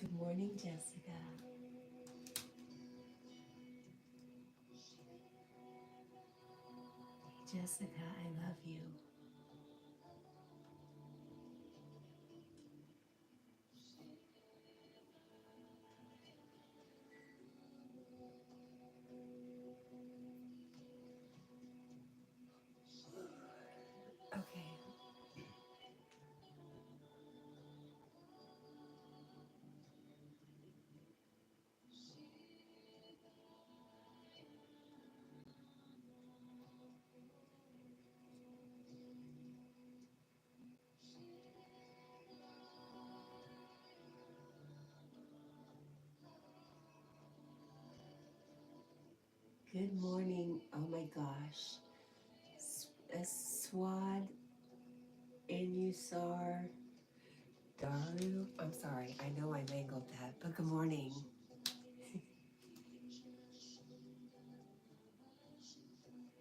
Good morning, Jessica. Jessica, I love you. Okay. Good morning. Oh my gosh. Swad Inusar Daru. I'm sorry. I know I mangled that, but good morning.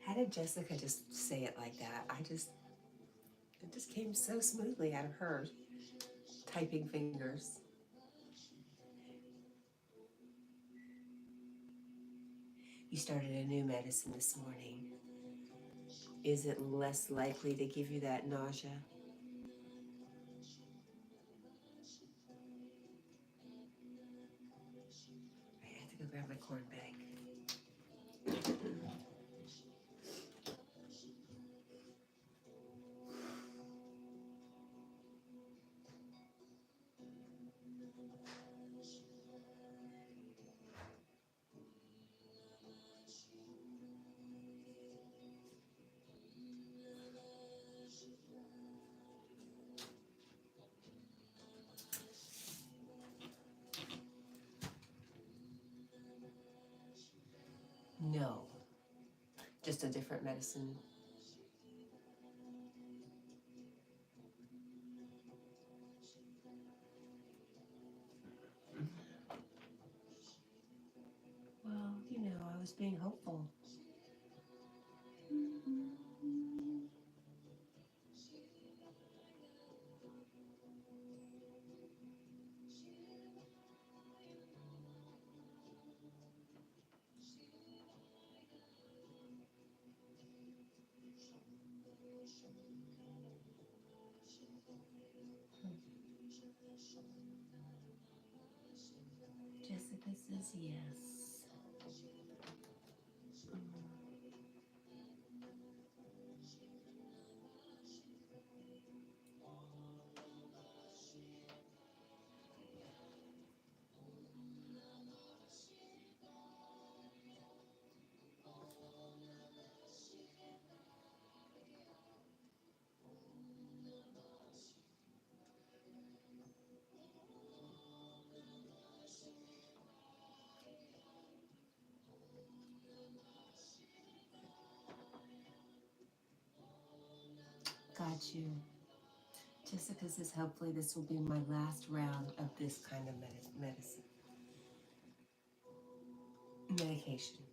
How did Jessica just say it like that? It just came so smoothly out of her typing fingers. You started a new medicine this morning. Is it less likely to give you that nausea? I have to go grab my corn bag. No, just a different medicine. Well, I was being hopeful. Jessica says yes. Got you. Jessica says hopefully this will be my last round of this kind of medication.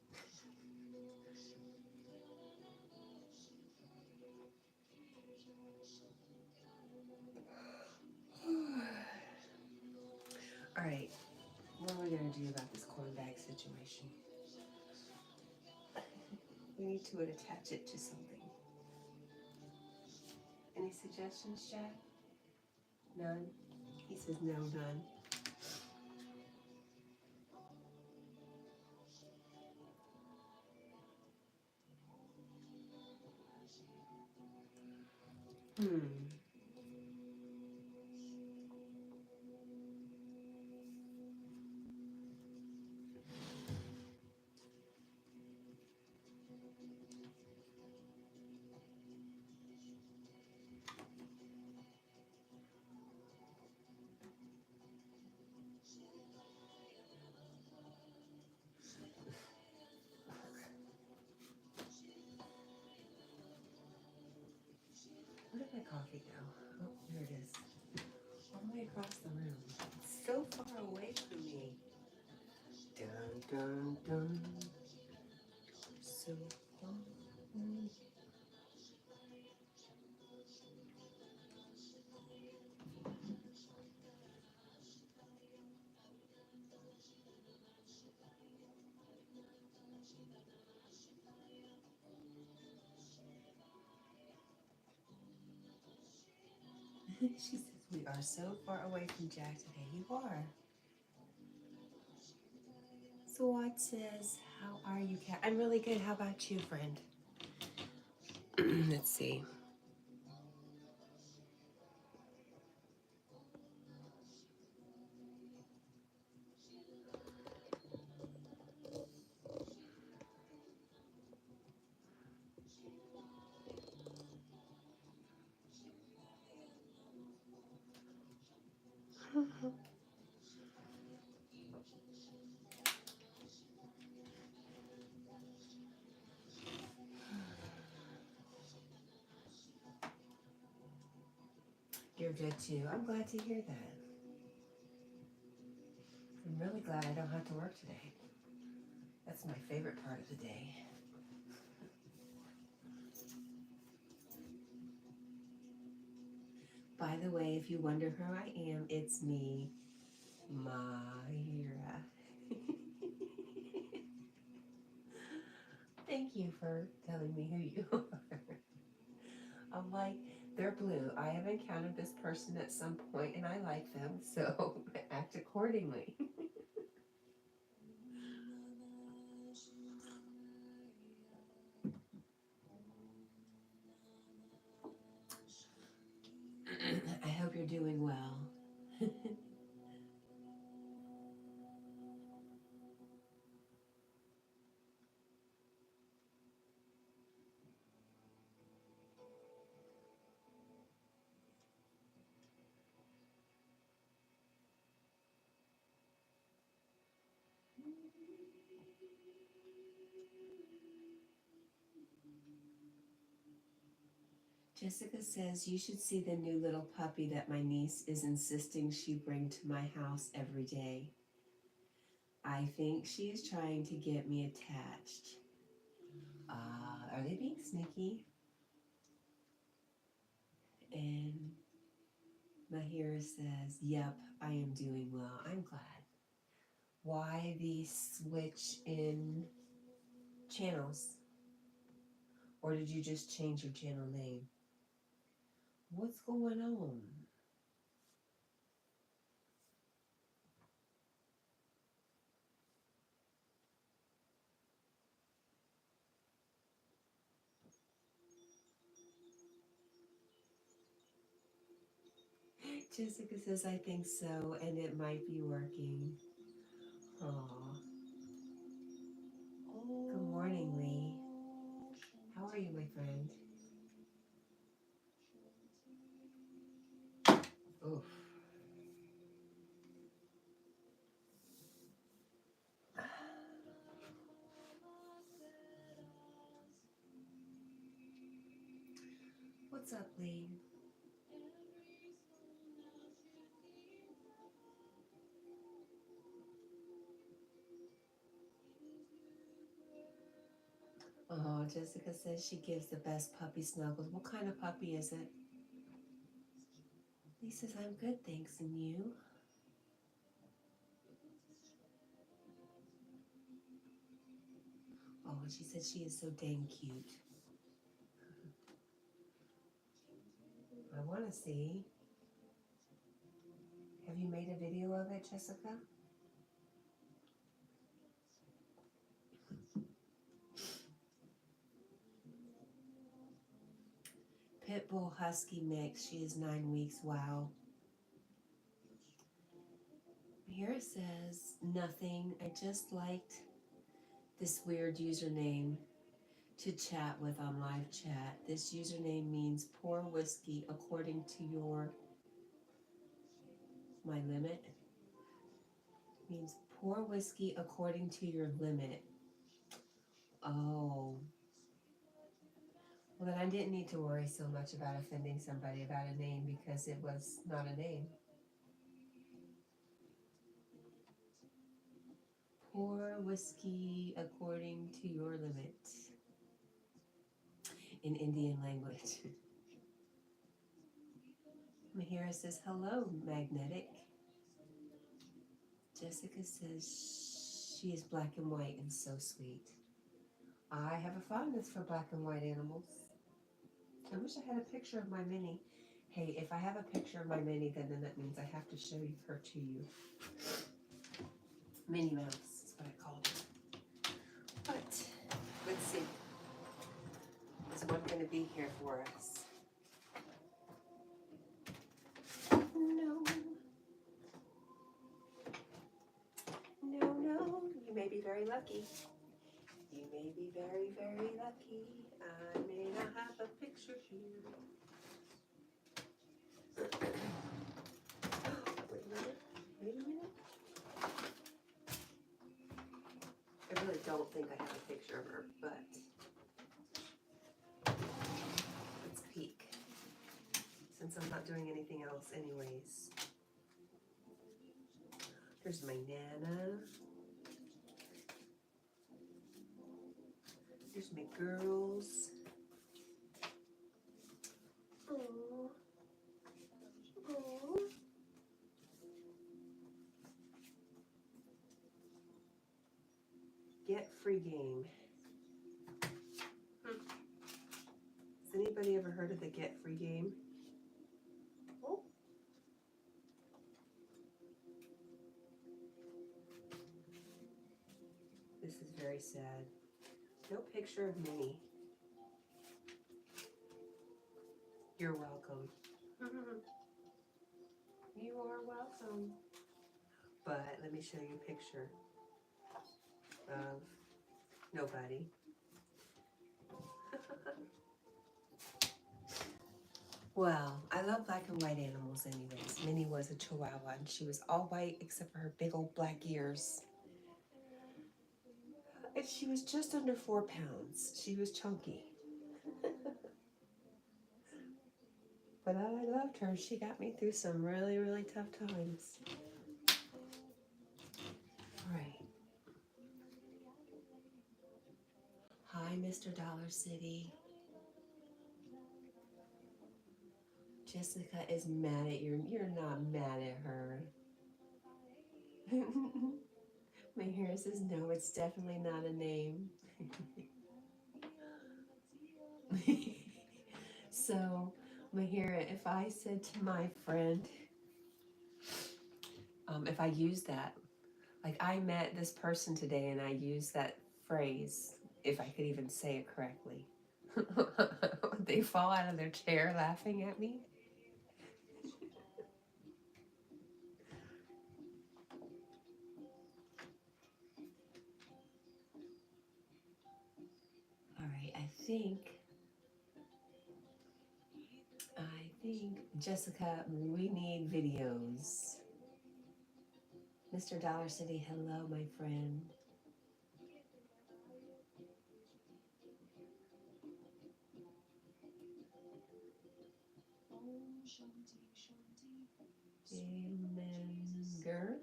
need to attach it to something. Any suggestions, Jack? None? He says no, none. Where did my coffee go? Oh, there it is. All the way across the room. It's so far away from me. Dun, dun, dun. So far. She says, we are so far away from Jack today. You are. Swat says, how are you, Cat? I'm really good. How about you, friend? Let's see. You're good too. I'm glad to hear that. I'm really glad I don't have to work today. That's my favorite part of the day. By the way, if you wonder who I am, it's me, Myra. Thank you for telling me who you are. I'm like, they're blue. I have encountered this person at some point and I like them, so act accordingly. I hope you're doing well. Jessica says, you should see the new little puppy that my niece is insisting she bring to my house every day. I think she is trying to get me attached. Are they being sneaky? And Mahira says, yep, I am doing well. I'm glad. Why the switch in channels? Or did you just change your channel name? What's going on? Jessica says, I think so, and it might be working. Aw. Good morning, Lee. How are you, my friend? Oof. What's up, Lee? Oh, Jessica says she gives the best puppy snuggles. What kind of puppy is it? Lee says, I'm good, thanks, and you? Oh, she said she is so dang cute. I want to see. Have you made a video of it, Jessica? Pitbull Husky mix. She is 9 weeks. Wow. Here it says, nothing. I just liked this weird username to chat with on live chat. This username means pour whiskey according to my limit. Means pour whiskey according to your limit. Oh. Well, then I didn't need to worry so much about offending somebody about a name because it was not a name. Pour whiskey according to your limit. In Indian language. Mahira says, hello, Magnetic. Jessica says, she is black and white and so sweet. I have a fondness for black and white animals. I wish I had a picture of my Minnie. Hey, if I have a picture of my Minnie, then that means I have to show her to you. Minnie Mouse is what I called her. But, let's see. Is one going to be here for us? No. No. You may be very lucky. You may be very, very lucky. I may not have a picture here. Wait a minute. I really don't think I have a picture of her, but let's peek. Since I'm not doing anything else anyways. Here's my Nana. Here's my girls. Oh. Get free game. Has anybody ever heard of the get free game? Oh. This is very sad. No picture of Minnie. You're welcome. You are welcome. But let me show you a picture of nobody. Well, I love black and white animals anyways. Minnie was a Chihuahua and she was all white except for her big old black ears. And she was just under 4 pounds. She was chunky. But I loved her. She got me through some really, really tough times. All right. Hi, Mr. Dollar City. Jessica is mad at you. You're not mad at her. Mahira says, no, it's definitely not a name. So, Mahira, if I said to my friend, if I used that, like I met this person today and I used that phrase, if I could even say it correctly, would they fall out of their chair laughing at me? All right, I think, Jessica, we need videos. Mr. Dollar City, hello, my friend. Daminger.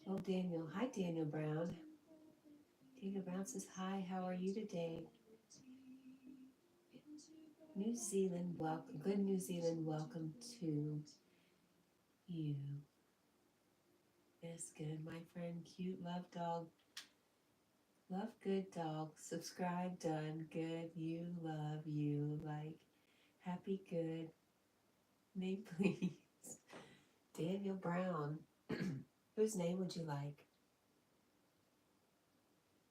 Oh, Daniel. Hi, Daniel Brown. Daniel Brown says, hi, how are you today? New Zealand, welcome. Good New Zealand, welcome to you. Yes, good. My friend, cute love dog. Love good dog. Subscribe done. Good. You love you like happy good. Name please. Daniel Brown. Whose name would you like?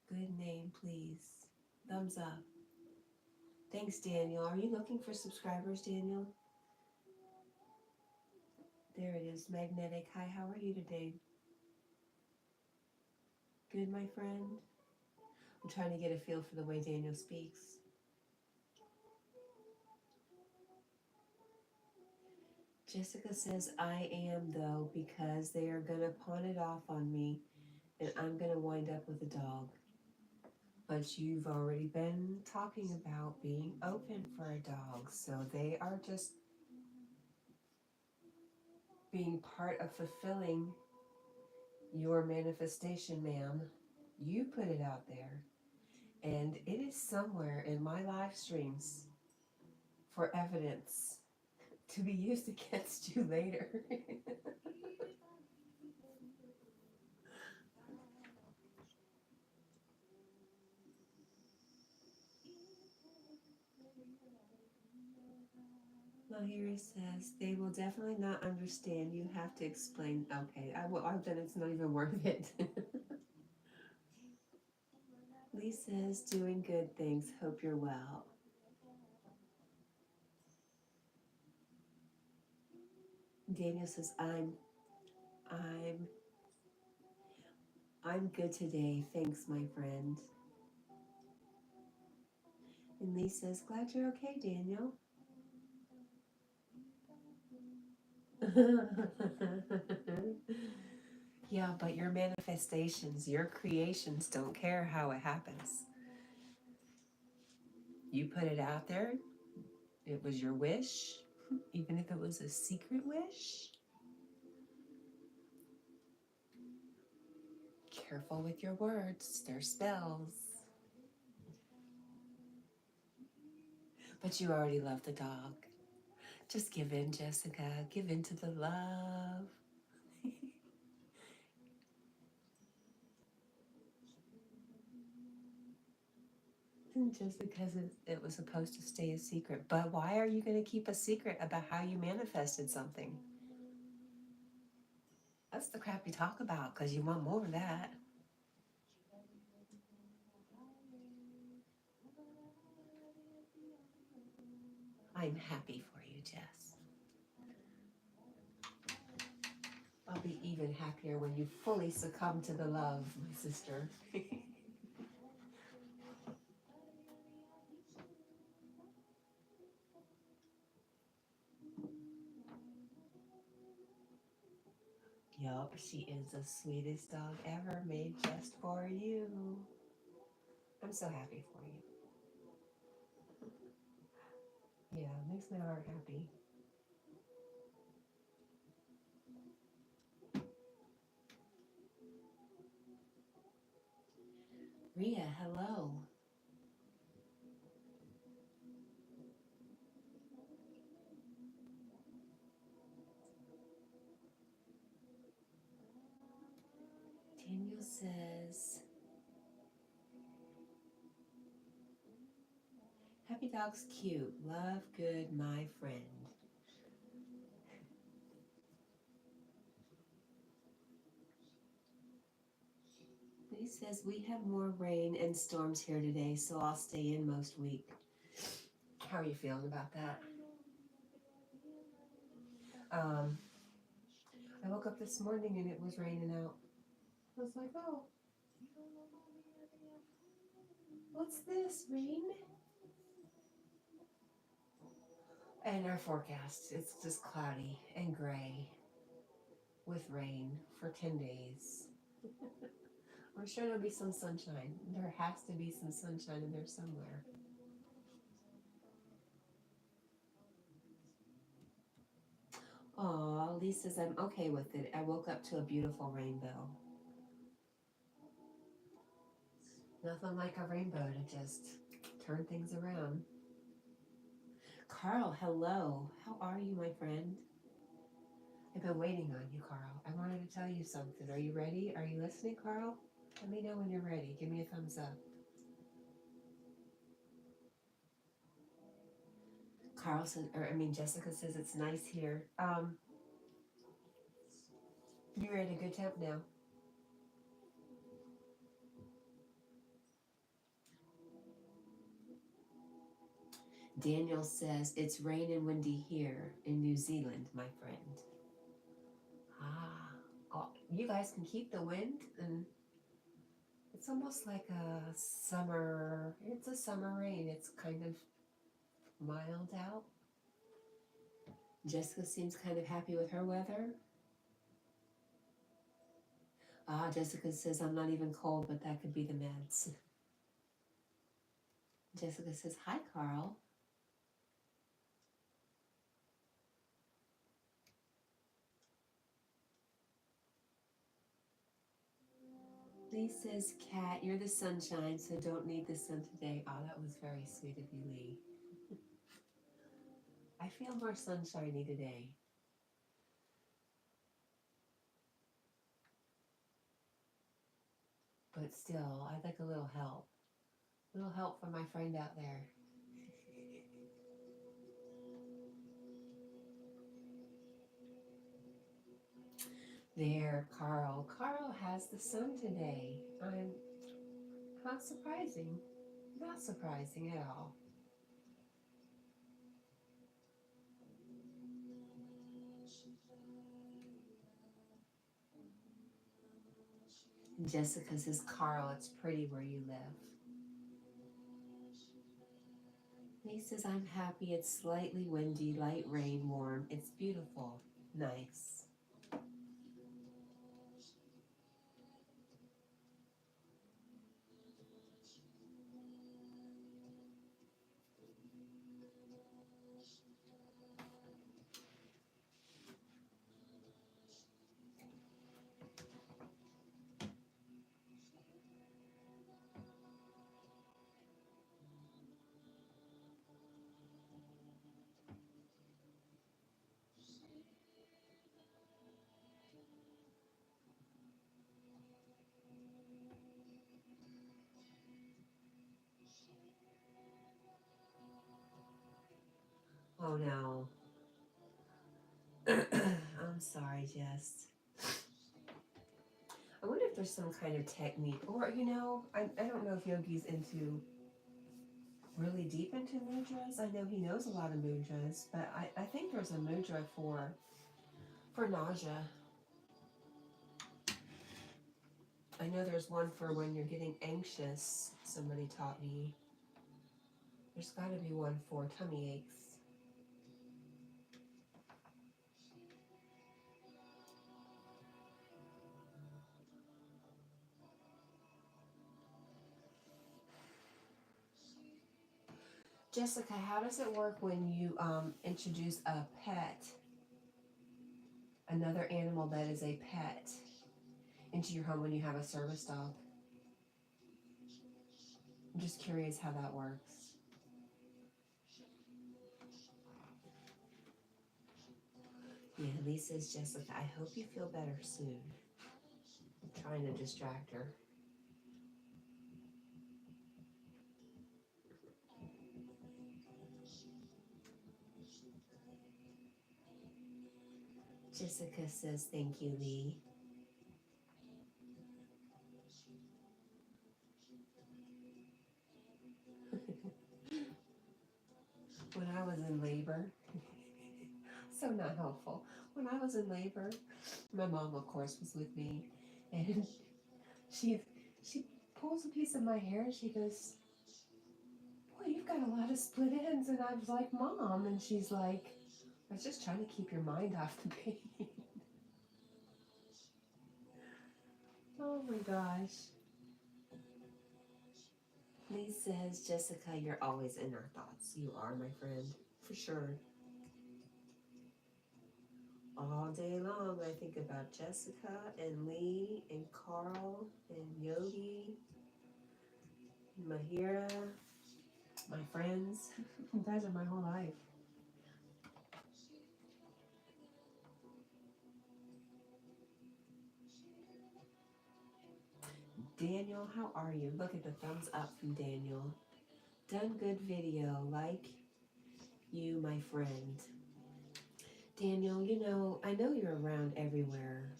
Good name please. Thumbs up. Thanks, Daniel. Are you looking for subscribers, Daniel? There it is. Magnetic. Hi, how are you today? Good, my friend? I'm trying to get a feel for the way Daniel speaks. Jessica says, I am, though, because they are going to pawn it off on me and I'm going to wind up with a dog. But you've already been talking about being open for a dog, so they are just being part of fulfilling your manifestation, ma'am. You put it out there, and it is somewhere in my live streams for evidence to be used against you later. Lahiri says, they will definitely not understand. You have to explain. Okay, then it's not even worth it. Lee says, doing good things. Hope you're well. Daniel says, I'm, I'm good today. Thanks, my friend. And Lee says, glad you're okay, Daniel. Yeah, but your manifestations, your creations don't care how it happens. You put it out there. It was your wish, even if it was a secret wish. Careful with your words, they're spells. But you already love the dog. Just give in, Jessica. Give in to the love. Just because it was supposed to stay a secret. But why are you going to keep a secret about how you manifested something? That's the crap you talk about because you want more of that. I'm happy for you, Jess. I'll be even happier when you fully succumb to the love, my sister. Yup, she is the sweetest dog ever, made just for you. I'm so happy for you. Yeah, makes my heart happy. Ria, hello. Daniel says, happy dog's cute. Love good, my friend. He says, we have more rain and storms here today, so I'll stay in most week. How are you feeling about that? I woke up this morning and it was raining out. I was like, oh, what's this, rain? And our forecast, it's just cloudy and gray with rain for 10 days. I'm sure there'll be some sunshine. There has to be some sunshine in there somewhere. Aw, Lee says, I'm okay with it. I woke up to a beautiful rainbow. Nothing like a rainbow to just turn things around. Carl, hello. How are you, my friend? I've been waiting on you, Carl. I wanted to tell you something. Are you ready? Are you listening, Carl? Let me know when you're ready. Give me a thumbs up. Jessica says it's nice here. You're at a good temp now. Daniel says it's rain and windy here in New Zealand, my friend. Oh, you guys can keep the wind, and it's almost like a summer. It's a summer rain. It's kind of mild out. Jessica seems kind of happy with her weather. Jessica says I'm not even cold, but that could be the meds. Jessica says, hi, Carl. Lee says, Cat, you're the sunshine, so don't need the sun today. Oh, that was very sweet of you, Lee. I feel more sunshiny today. But still, I'd like a little help. A little help from my friend out there. There, Carl. Carl has the sun today. I'm not surprising. Not surprising at all. Jessica says, Carl, it's pretty where you live. He says, I'm happy. It's slightly windy, light rain, warm. It's beautiful. Nice. Oh no. I'm sorry, Jess. I wonder if there's some kind of technique, or I don't know if Yogi's really deep into mudras. I know he knows a lot of mudras, but I think there's a mudra for nausea. I know there's one for when you're getting anxious. Somebody taught me. There's got to be one for tummy aches. Jessica, how does it work when you introduce a pet, another animal that is a pet, into your home when you have a service dog? I'm just curious how that works. Yeah, Lisa's Jessica, I hope you feel better soon. I'm trying to distract her. Jessica says, thank you, Lee. When I was in labor, so not helpful. When I was in labor, my mom, of course, was with me, and she pulls a piece of my hair and she goes, boy, you've got a lot of split ends. And I was like, Mom, and she's like, I was just trying to keep your mind off the pain. Oh my gosh. Lee says, Jessica, you're always in our thoughts. You are, my friend, for sure. All day long, I think about Jessica and Lee and Carl and Yogi, and Mahira, my friends. You guys are my whole life. Daniel, how are you? Look at the thumbs up from Daniel. Done good video, like you, my friend. Daniel, you know, I know you're around everywhere.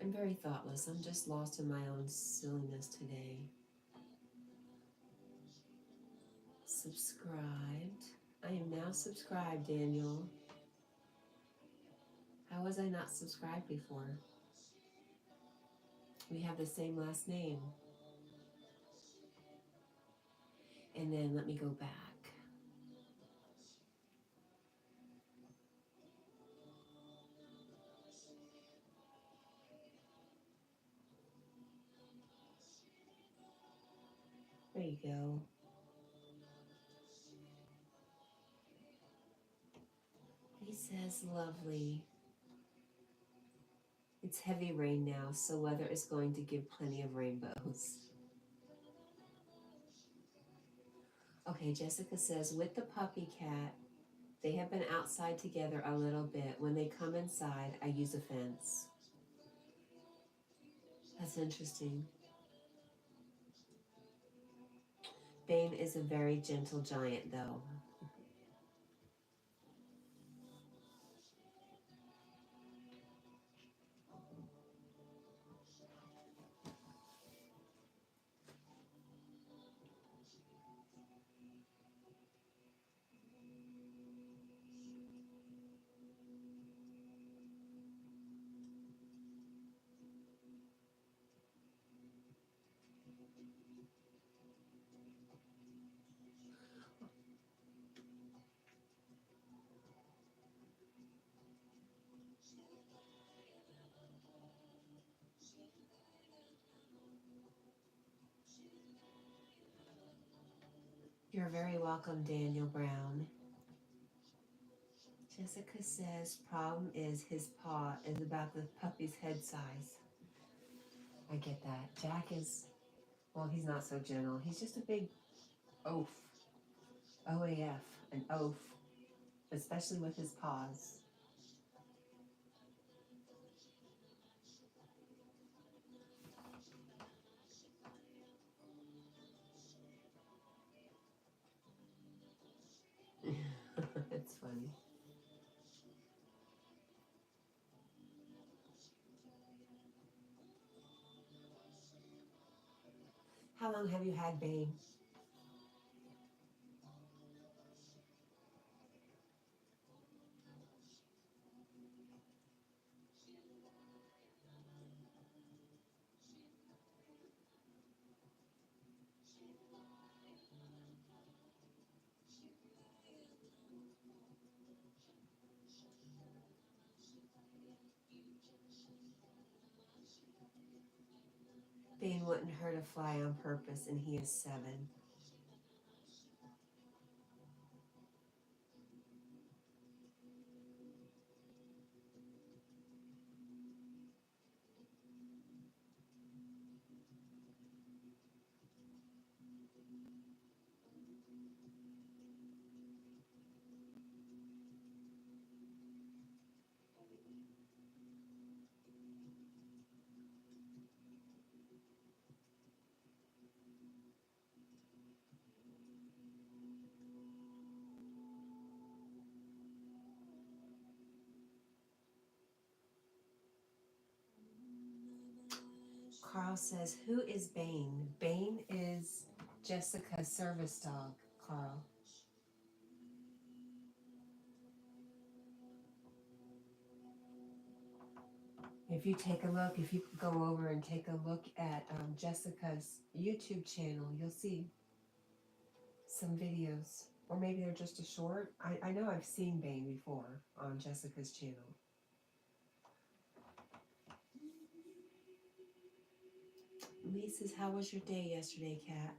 I'm very thoughtless. I'm just lost in my own silliness today. Subscribed. I am now subscribed, Daniel. How was I not subscribed before? We have the same last name. And then let me go back. There you go. He says, lovely. It's heavy rain now, so weather is going to give plenty of rainbows. Okay, Jessica says, with the puppy cat, they have been outside together a little bit. When they come inside, I use a fence. That's interesting. Bane is a very gentle giant, though. You're very welcome, Daniel Brown. Jessica says, problem is his paw is about the puppy's head size. I get that. Jack is, well, he's not so gentle. He's just a big oaf. OAF, an oaf, especially with his paws. It's funny. How long have you had Bane? Bane wouldn't hurt a fly on purpose, and he is 7. Carl says, who is Bane? Bane is Jessica's service dog, Carl. If you take a look, if you go over and take a look at Jessica's YouTube channel, you'll see some videos. Or maybe they're just a short. I know I've seen Bane before on Jessica's channel. Lee says, how was your day yesterday, Kat?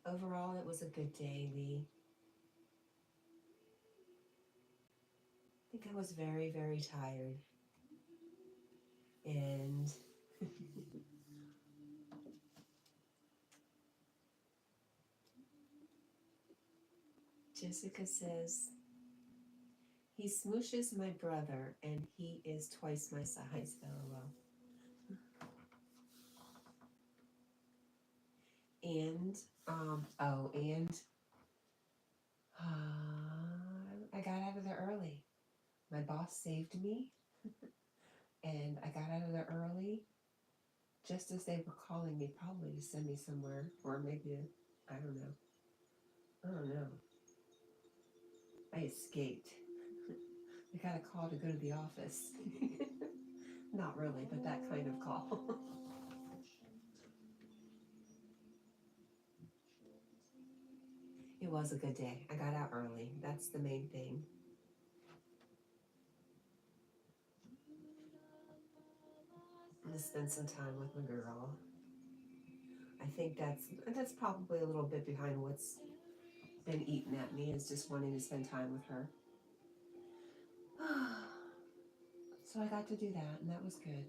Overall, it was a good day, Lee. I think I was very, very tired. And Jessica says, He smooshes my brother, and he is twice my size, LOL. And, and I got out of there early. My boss saved me, and I got out of there early just as they were calling me, probably to send me somewhere, or maybe, I don't know. I don't know. I escaped. I got a call to go to the office. Not really, but that kind of call. It was a good day. I got out early. That's the main thing. I'm gonna spend some time with my girl. I think that's probably a little bit behind what's been eating at me, is just wanting to spend time with her. So I got to do that, and that was good.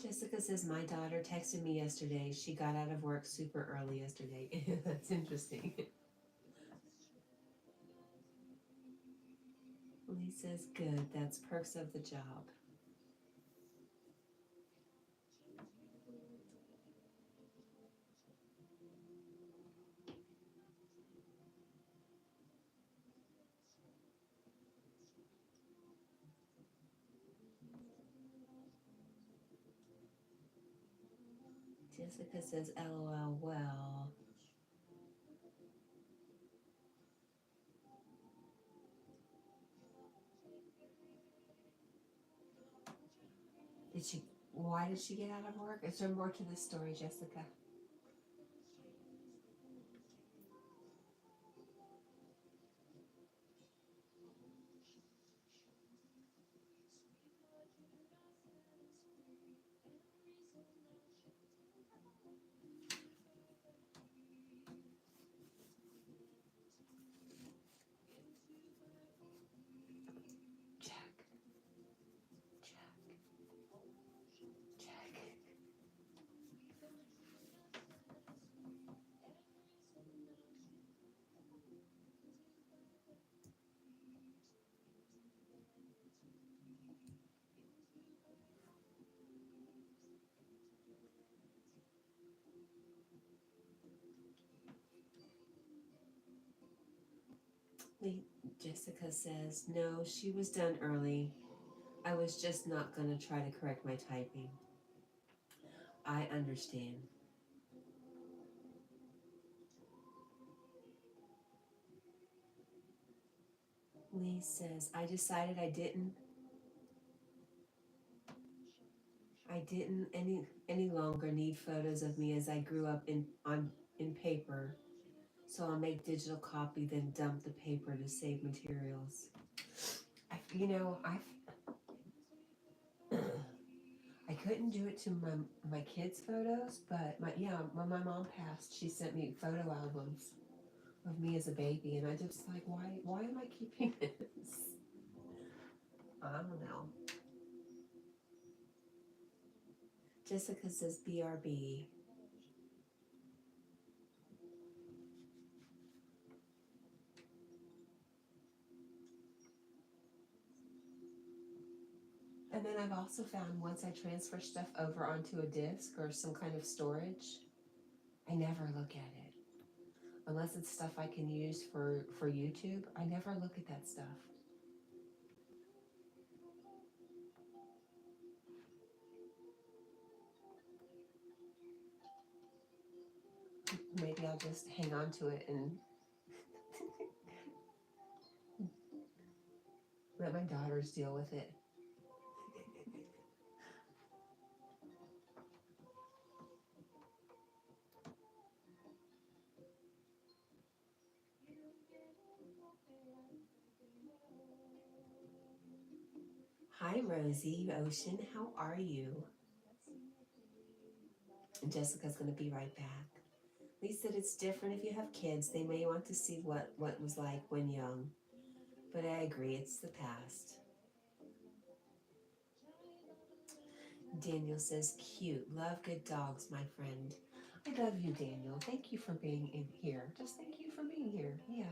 Jessica says, my daughter texted me yesterday. She got out of work super early yesterday. That's interesting. Lee says, good. That's perks of the job. Jessica says, LOL, well. Why did she get out of work? Is there more to this story, Jessica? Jack. Jessica says, no, she was done early. I was just not going to try to correct my typing. I understand. Lee says, I decided I didn't any longer need photos of me as I grew up in paper. So I'll make digital copy, then dump the paper to save materials. I couldn't do it to my kids' photos, but when my mom passed, she sent me photo albums of me as a baby, and I just like, why am I keeping this? I don't know. Jessica says BRB. And then I've also found once I transfer stuff over onto a disk or some kind of storage, I never look at it. Unless it's stuff I can use for YouTube, I never look at that stuff. Maybe I'll just hang on to it and let my daughters deal with it. Hi, Rosie Ocean. How are you? And Jessica's going to be right back. Lee said it's different if you have kids. They may want to see what it was like when young. But I agree, it's the past. Daniel says, cute. Love good dogs, my friend. I love you, Daniel. Thank you for being in here. Just thank you for for being here. Yeah.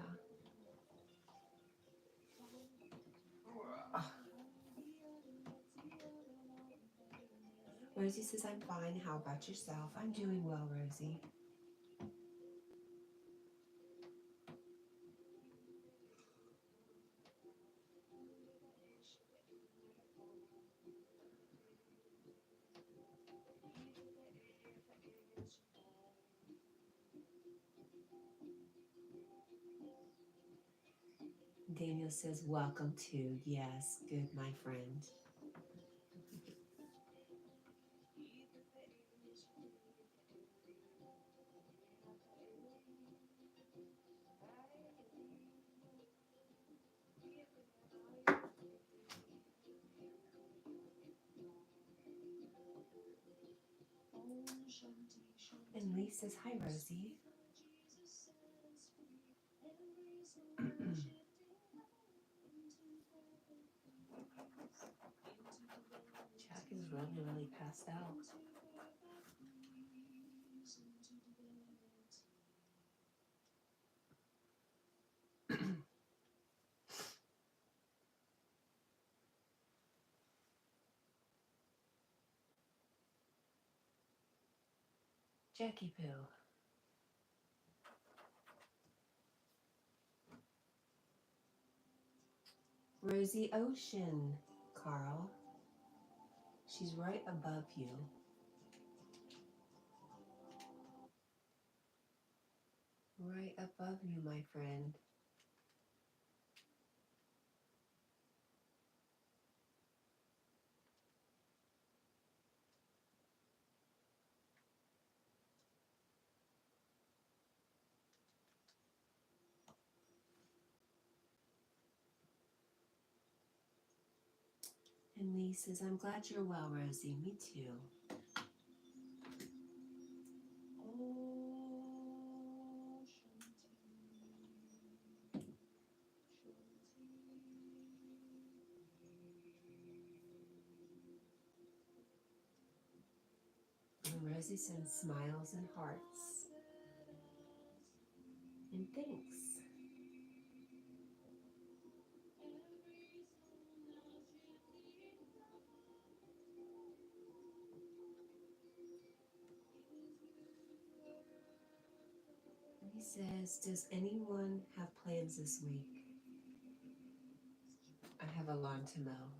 Rosie says, I'm fine. How about yourself? I'm doing well, Rosie. Daniel says, welcome to. Yes, good, my friend. And Lee says, hi, Rosie. Jack is really passed out. Jackie Poo. Rosie Ocean, Carl. She's right above you. Right above you, my friend. And Lee says, I'm glad you're well, Rosie. Me too. And Rosie sends smiles and hearts. And thanks. He says, does anyone have plans this week? I have a lawn to mow.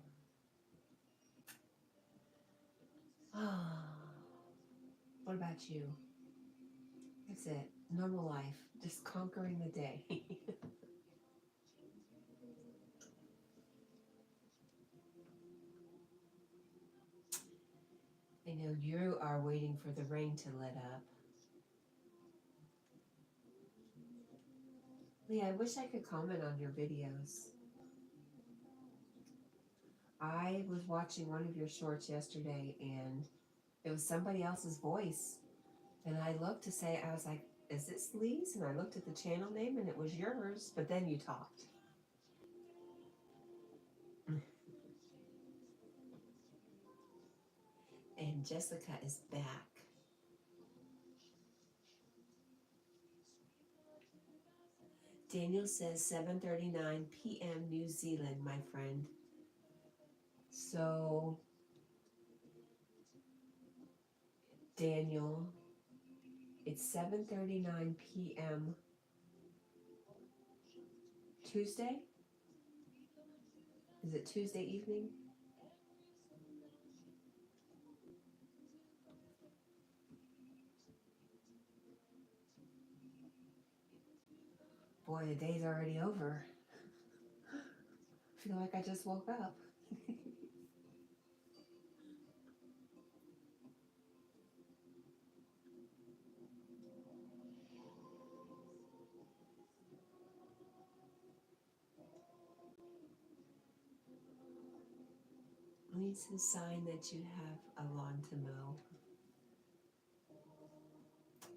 What about you? That's it. Normal life. Just conquering the day. I know you are waiting for the rain to let up. Lee, I wish I could comment on your videos. I was watching one of your shorts yesterday and it was somebody else's voice. And I looked to say, I was like, is this Lee's? And I looked at the channel name and it was yours, but then you talked. And Jessica is back. Daniel says 7:39 p.m. New Zealand, my friend. So, Daniel, it's 7:39 p.m. Tuesday? Is it Tuesday evening? Boy, the day's already over. I feel like I just woke up. It's a sign that you have a lawn to mow.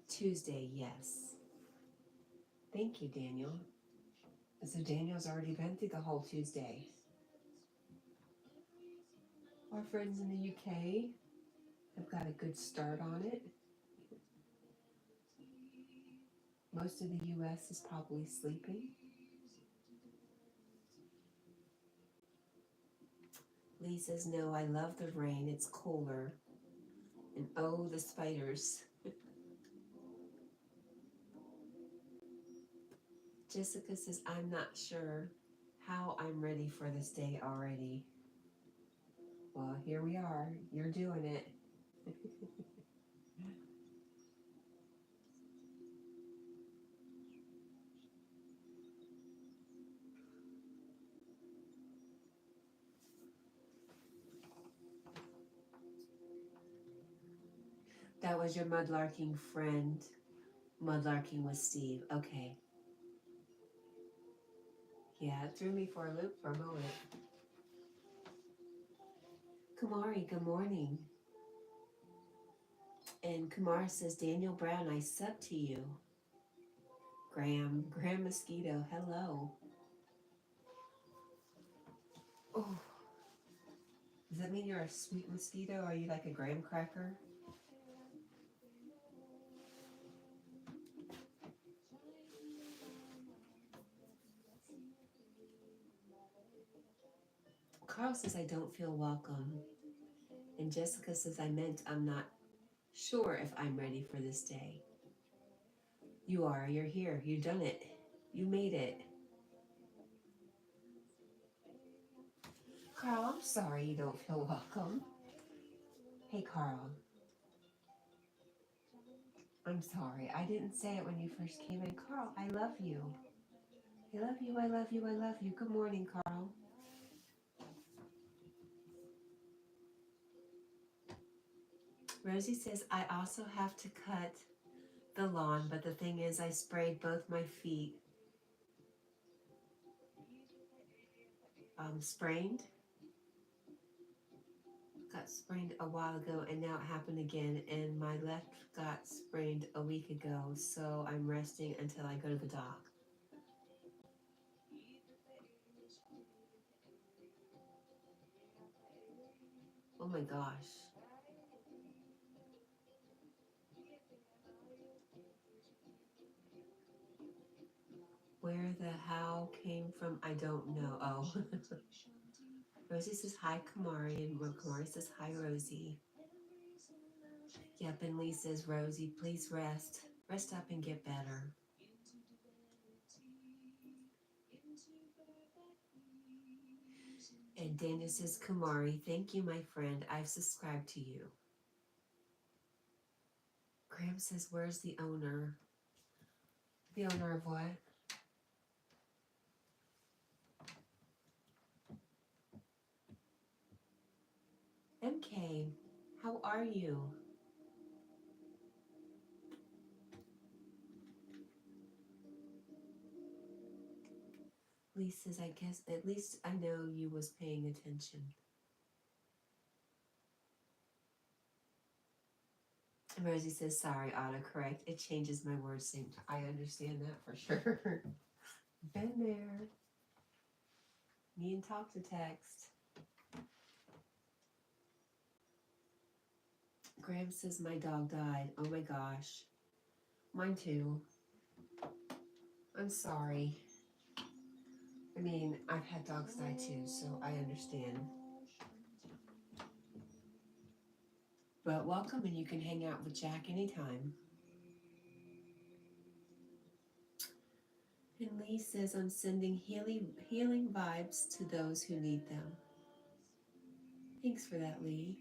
Tuesday, yes. Thank you, Daniel. So Daniel's already been through the whole Tuesday. Our friends in the UK have got a good start on it. Most of the U.S. is probably sleeping. Lee says, no, I love the rain. It's cooler. And oh, the spiders. Jessica says, I'm not sure how I'm ready for this day already. Well, here we are. You're doing it. That was your mudlarking friend. Mudlarking with Steve. Okay. Yeah, it threw me for a loop for a moment. Kamari, good morning. And Kamara says, Daniel Brown, I sub to you. Graham Mosquito, hello. Oh, does that mean you're a sweet mosquito? Are you like a graham cracker? Carl says, I don't feel welcome. And Jessica says, I meant I'm not sure if I'm ready for this day. You are. You're here. You've done it. You made it. Carl, I'm sorry you don't feel welcome. Hey, Carl. I'm sorry. I didn't say it when you first came in. Carl, I love you. I love you. I love you. I love you. Good morning, Carl. Rosie says, I also have to cut the lawn, but the thing is I sprayed both my feet. Sprained. Got sprained a while ago and now it happened again, and my left got sprained a week ago, so I'm resting until I go to the doc. Oh my gosh. Where the how came from, I don't know. Oh. Rosie says hi, Kamari, and Kamari says hi, Rosie. Yep, and Lee says, Rosie, please rest. Rest up and get better. And Daniel says, Kamari, thank you, my friend. I've subscribed to you. Graham says, where's the owner? The owner of what? MK, how are you? Lee says, I guess at least I know you was paying attention. And Rosie says, sorry, autocorrect. It changes my words. I understand that for sure. Been there. Me and talk to text. Graham says my dog died. Oh my gosh. Mine too. I'm sorry. I mean, I've had dogs die too, so I understand. But welcome, and you can hang out with Jack anytime. And Lee says, I'm sending healing vibes to those who need them. Thanks for that, Lee.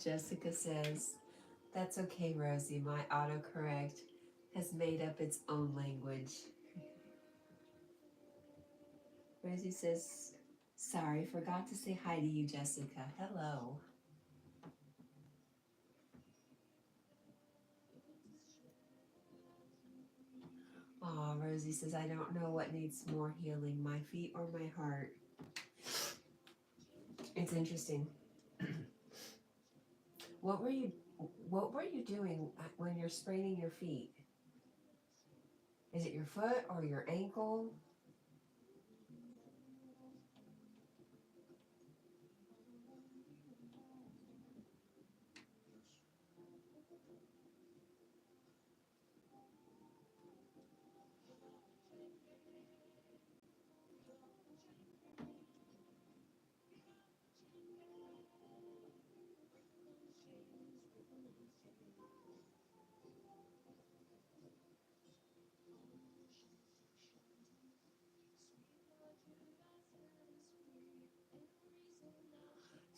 Jessica says, that's okay, Rosie. My autocorrect has made up its own language. Rosie says, sorry, forgot to say hi to you, Jessica. Hello. Aw, Rosie says, I don't know what needs more healing, my feet or my heart. It's interesting. What were you doing when you're spraining your feet? Is it your foot or your ankle?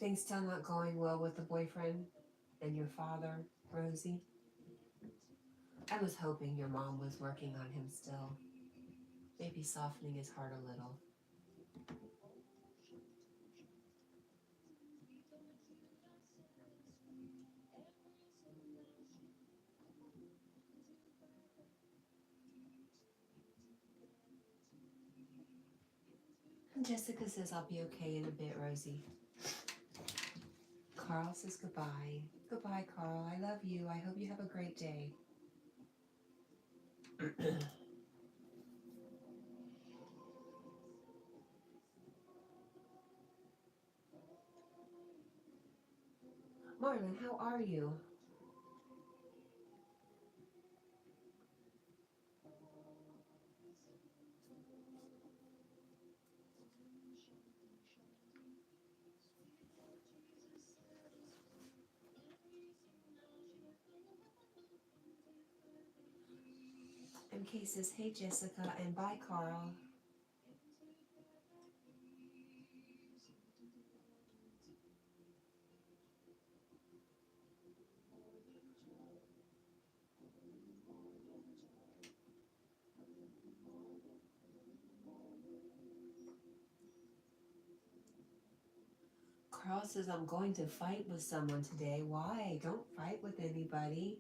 Things still not going well with the boyfriend and your father, Rosie? I was hoping your mom was working on him still. Maybe softening his heart a little. And Jessica says, I'll be okay in a bit, Rosie. Carl says goodbye. Goodbye, Carl. I love you. I hope you have a great day. Marlon, how are you? MK says, hey, Jessica, and bye, Carl. Carl says, I'm going to fight with someone today. Why? Don't fight with anybody.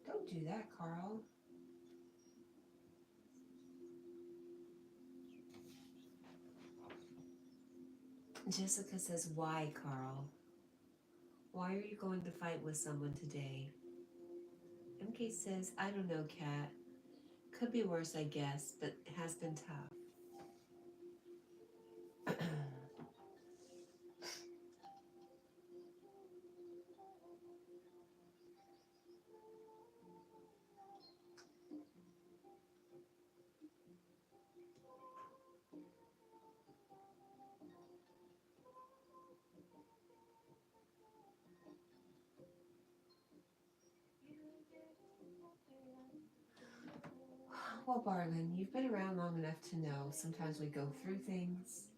Don't do that, Carl. Jessica says, why, Carl? Why are you going to fight with someone today? MK says, I don't know, Kat. Could be worse, I guess, but it has been tough. Well, Barlin, you've been around long enough to know sometimes we go through things.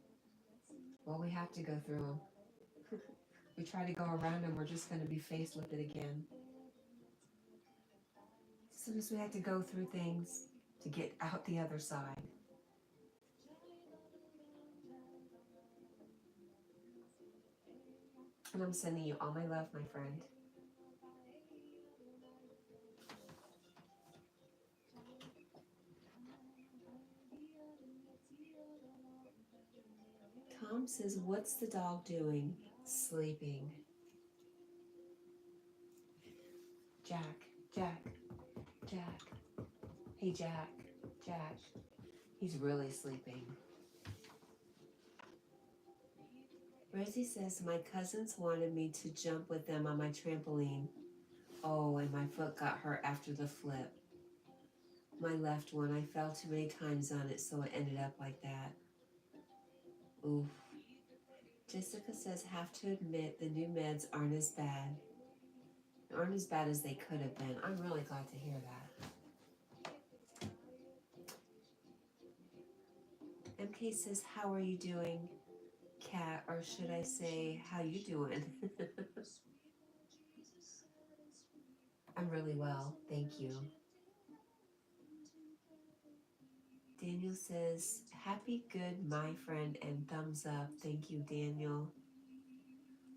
Well, we have to go through them. We try to go around them, we're just going to be faced with it again. Sometimes we have to go through things to get out the other side. And I'm sending you all my love, my friend. Tom says, what's the dog doing? Sleeping. Jack, Jack, Jack. Hey, Jack, Jack. He's really sleeping. Rosie says, my cousins wanted me to jump with them on my trampoline. Oh, and my foot got hurt after the flip. My left one, I fell too many times on it, so it ended up like that. Oof. Jessica says, have to admit the new meds aren't as bad. Aren't as bad as they could have been. I'm really glad to hear that. MK says, how are you doing, Kat? Or should I say, how you doing? I'm really well, thank you. Daniel says, happy, good, my friend, and thumbs up. Thank you, Daniel.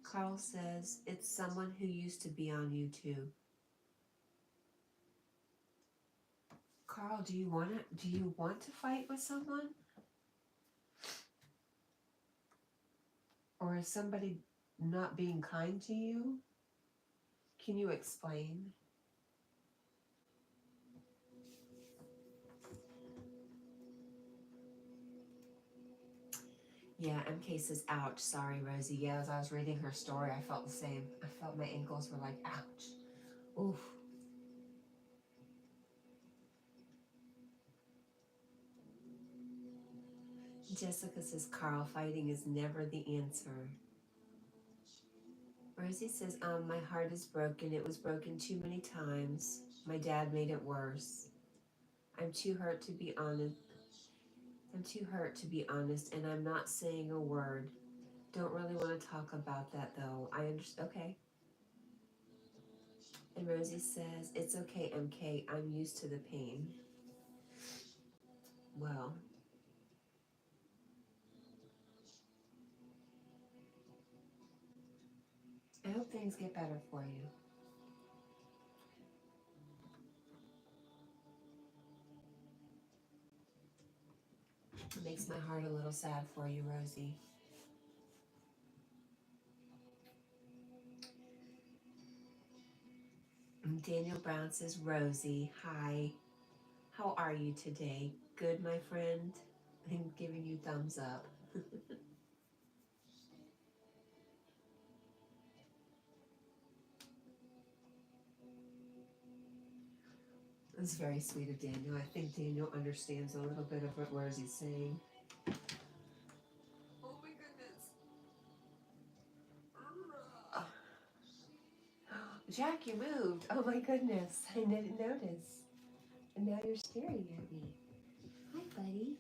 Carl says, it's someone who used to be on YouTube. Carl, do you want to fight with someone? Or is somebody not being kind to you? Can you explain? Yeah, MK says, ouch. Sorry, Rosie. Yeah, as I was reading her story, I felt the same. I felt my ankles were like, ouch. Oof. Jessica says, Carl, fighting is never the answer. Rosie says, my heart is broken. It was broken too many times. My dad made it worse. I'm too hurt to be honest. I'm too hurt to be honest, and I'm not saying a word. Don't really want to talk about that though. I understand. Okay. And Rosie says, it's okay, MK. I'm used to the pain. Well, I hope things get better for you. It makes my heart a little sad for you, Rosie. Daniel Brown says, Rosie, hi. How are you today? Good, my friend? I'm giving you thumbs up. It's very sweet of Daniel. I think Daniel understands a little bit of what Rosie's saying. Oh my goodness. Jack, you moved. Oh my goodness. I didn't notice. And now you're staring at me. Hi, buddy.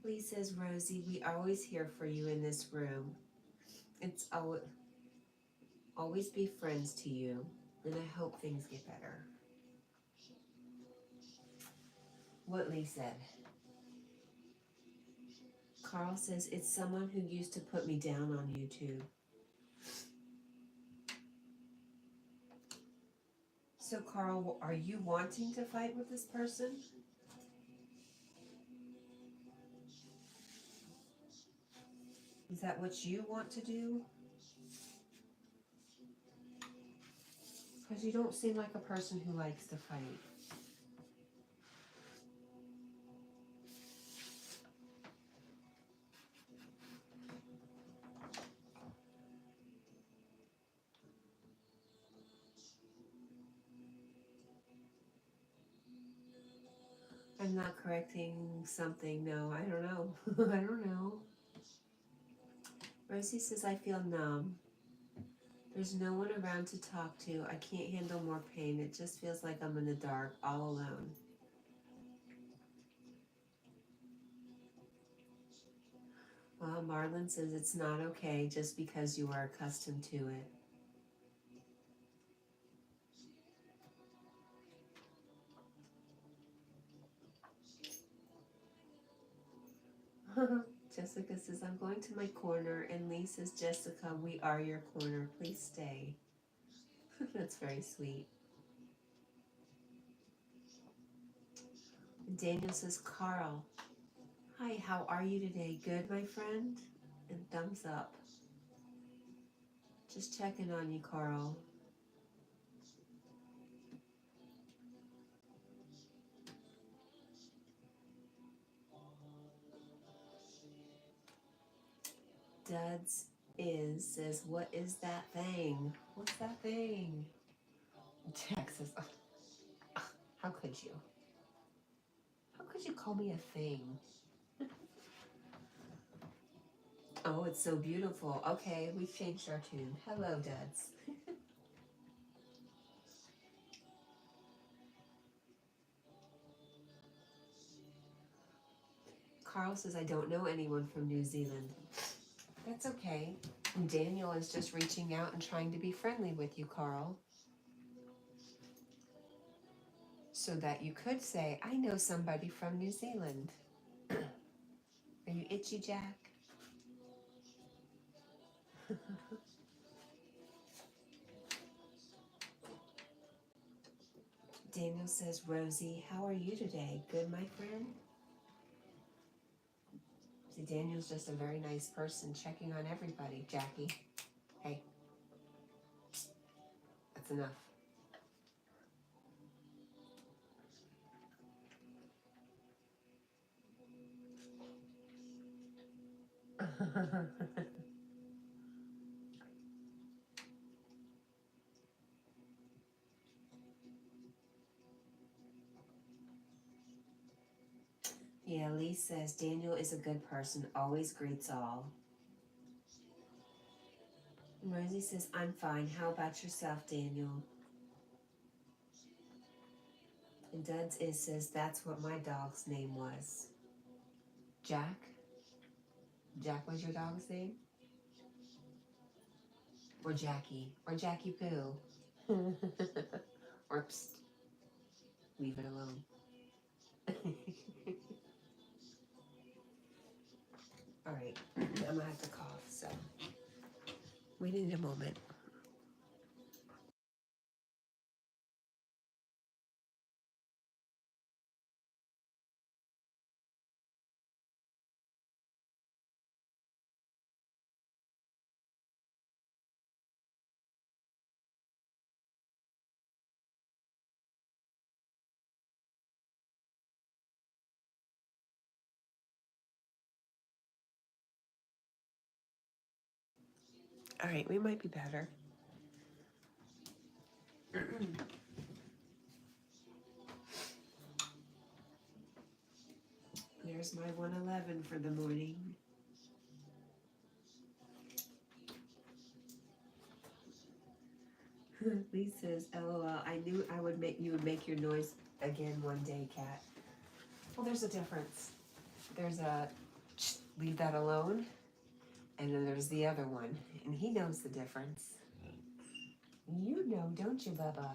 Lee says, Rosie, we always here for you in this room. It's always be friends to you, and I hope things get better. What Lee said. Carl says, it's someone who used to put me down on YouTube. So Carl, are you wanting to fight with this person? Is that what you want to do? Because you don't seem like a person who likes to fight. I'm not correcting something. No, I don't know. I don't know. Rosie says, I feel numb. There's no one around to talk to. I can't handle more pain. It just feels like I'm in the dark, all alone. Well, Marlon says it's not okay just because you are accustomed to it. Jessica says, I'm going to my corner. And Lee says, Jessica, we are your corner. Please stay. That's very sweet. And Daniel says, Carl, hi, how are you today? Good, my friend? And thumbs up. Just checking on you, Carl. Duds says, what is that thing? What's that thing? Jack says, how could you? How could you call me a thing? Oh, it's so beautiful. Okay, we've changed our tune. Hello, Duds. Carl says, I don't know anyone from New Zealand. That's okay. And Daniel is just reaching out and trying to be friendly with you, Carl. So that you could say, I know somebody from New Zealand. Are you itchy, Jack? Daniel says, Rosie, how are you today? Good, my friend? See, Daniel's just a very nice person checking on everybody. Jackie, hey, that's enough. Yeah, Lee says, Daniel is a good person, always greets all. Rosie says, I'm fine. How about yourself, Daniel? And Duds is says, that's what my dog's name was. Jack? Jack was your dog's name? Or Jackie? Or Jackie Poo? Or psst, leave it alone. All right, I'm gonna have to cough, so wait in a moment. All right, we might be better. There's my 111 for the morning. Lee says, LOL, I knew you would make your noise again one day, Cat. Well, there's a difference. There's a leave that alone, and then there's the other one, and he knows the difference. You know, don't you, Bubba?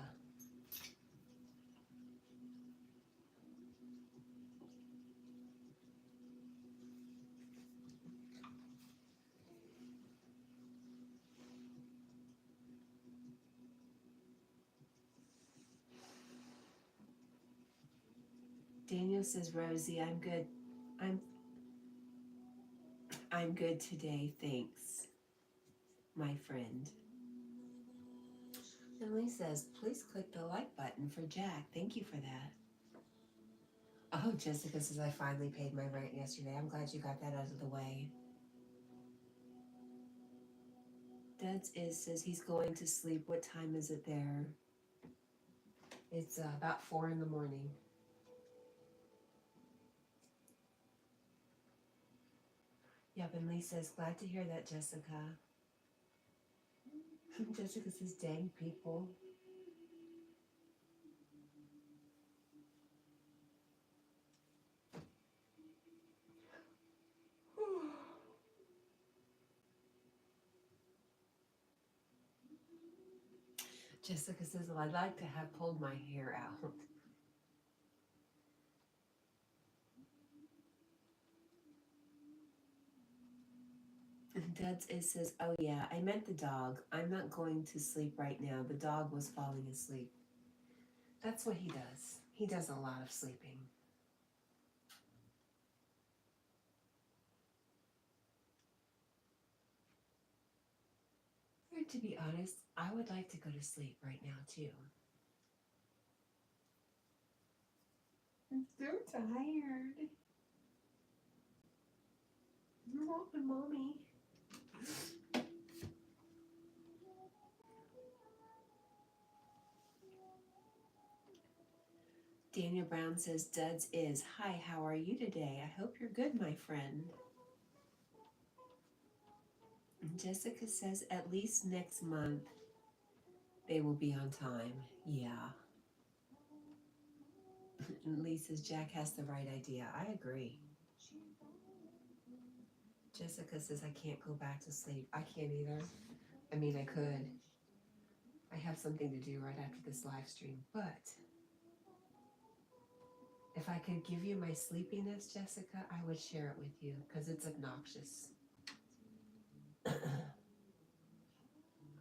Daniel says, Rosie, I'm good. I'm good today, thanks, my friend. And Lee says, please click the like button for Jack. Thank you for that. Oh, Jessica says, I finally paid my rent yesterday. I'm glad you got that out of the way. Duds says he's going to sleep. What time is it there? It's about 4 in the morning. Yep, and Lee says, glad to hear that, Jessica. Jessica says, dang people. Jessica says, well, I'd like to have pulled my hair out. Duds says, oh yeah, I meant the dog. I'm not going to sleep right now. The dog was falling asleep. That's what he does. He does a lot of sleeping. And to be honest, I would like to go to sleep right now too. I'm so tired. You're welcome, Mommy. Daniel Brown says, Duds hi, how are you today? I hope you're good, my friend. And Jessica says, at least next month they will be on time. Yeah. And Lee says, Jack has the right idea. I agree. Jessica says, I can't go back to sleep. I can't either. I mean, I could. I have something to do right after this live stream, but if I could give you my sleepiness, Jessica, I would share it with you because it's obnoxious.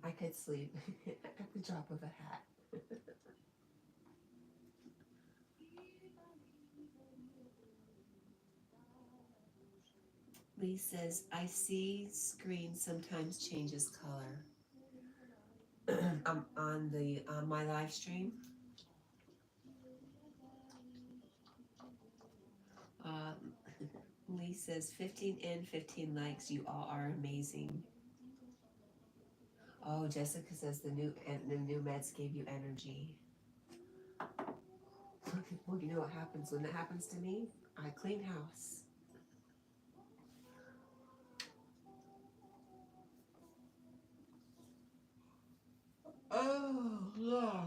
I could sleep at the drop of a hat. Lee says, I see screen sometimes changes color. On my live stream. Lee says, 15 in, 15 likes. You all are amazing. Oh, Jessica says the new meds gave you energy. Well, you know what happens when that happens to me? I clean house. Oh, yeah.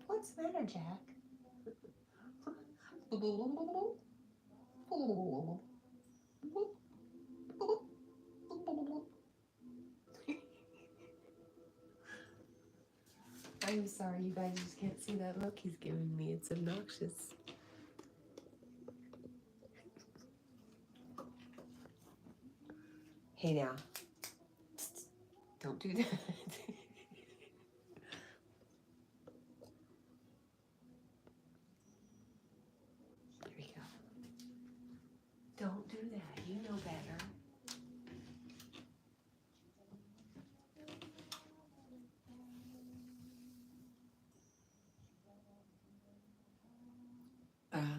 What's the matter, Jack? I'm sorry, you guys just can't see that look he's giving me. It's obnoxious. Hey now, don't do that. There we go. Don't do that. You know better.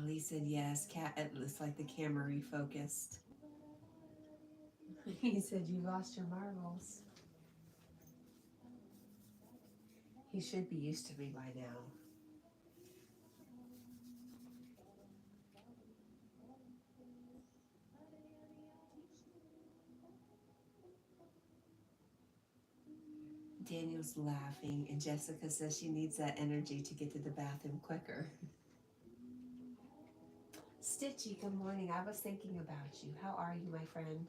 Lee said yes. Cat, it looks like the camera refocused. He said you lost your marbles. He should be used to me by now. Daniel's laughing, and Jessica says she needs that energy to get to the bathroom quicker. Stitchy, good morning. I was thinking about you. How are you, my friend?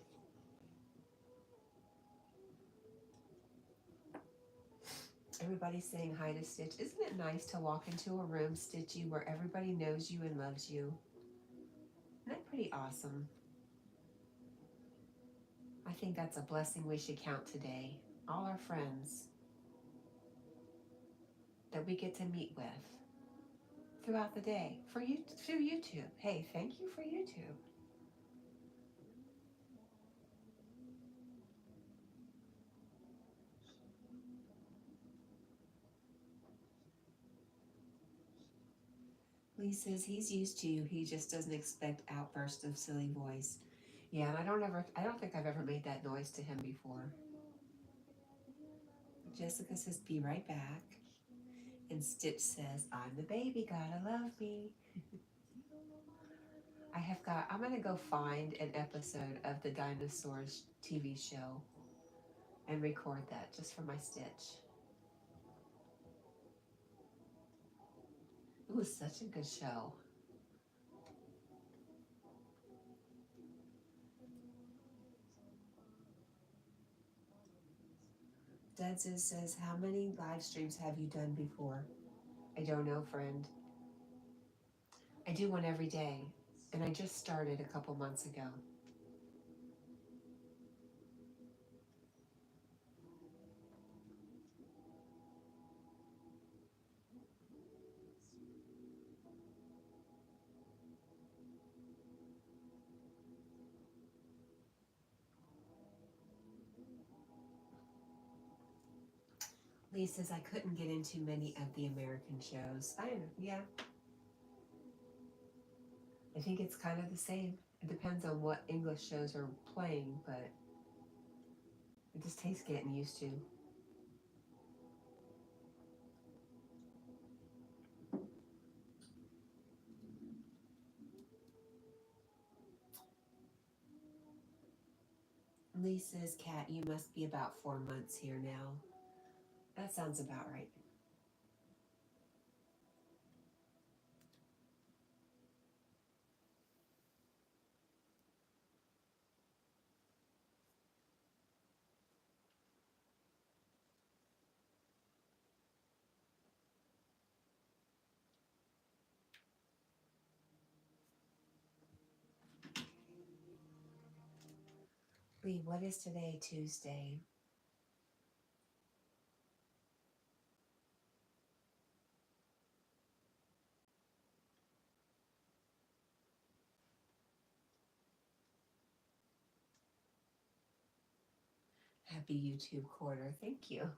Everybody's saying hi to Stitch. Isn't it nice to walk into a room, Stitchy, where everybody knows you and loves you? Isn't that pretty awesome? I think that's a blessing we should count today. All our friends that we get to meet with throughout the day through YouTube. Hey, thank you for YouTube. Lee says he's used to you. He just doesn't expect outbursts of silly voice. Yeah, and I don't think I've ever made that noise to him before. Jessica says, be right back. And Stitch says, I'm the baby, gotta love me. I'm gonna go find an episode of the Dinosaurs TV show and record that just for my Stitch. It was such a good show. Dudson says, how many live streams have you done before? I don't know, friend. I do one every day, and I just started a couple months ago. Lee says, I couldn't get into many of the American shows. Yeah. I think it's kind of the same. It depends on what English shows are playing, but it just takes getting used to. Lee says, Kat, you must be about 4 months here now. That sounds about right. Lee, what is today? Tuesday. Happy YouTube quarter. Thank you.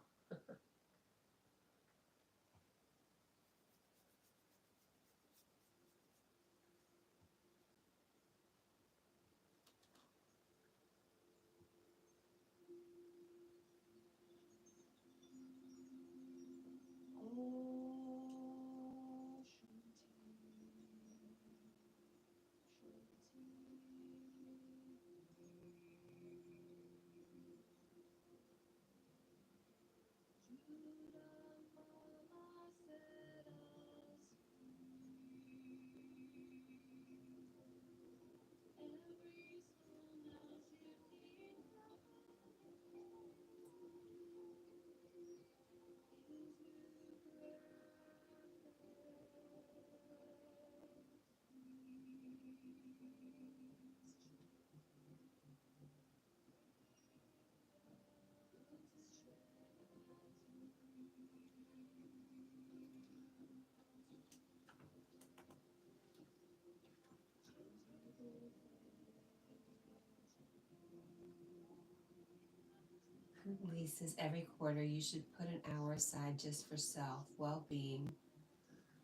Lee says every quarter you should put an hour aside just for self, well-being,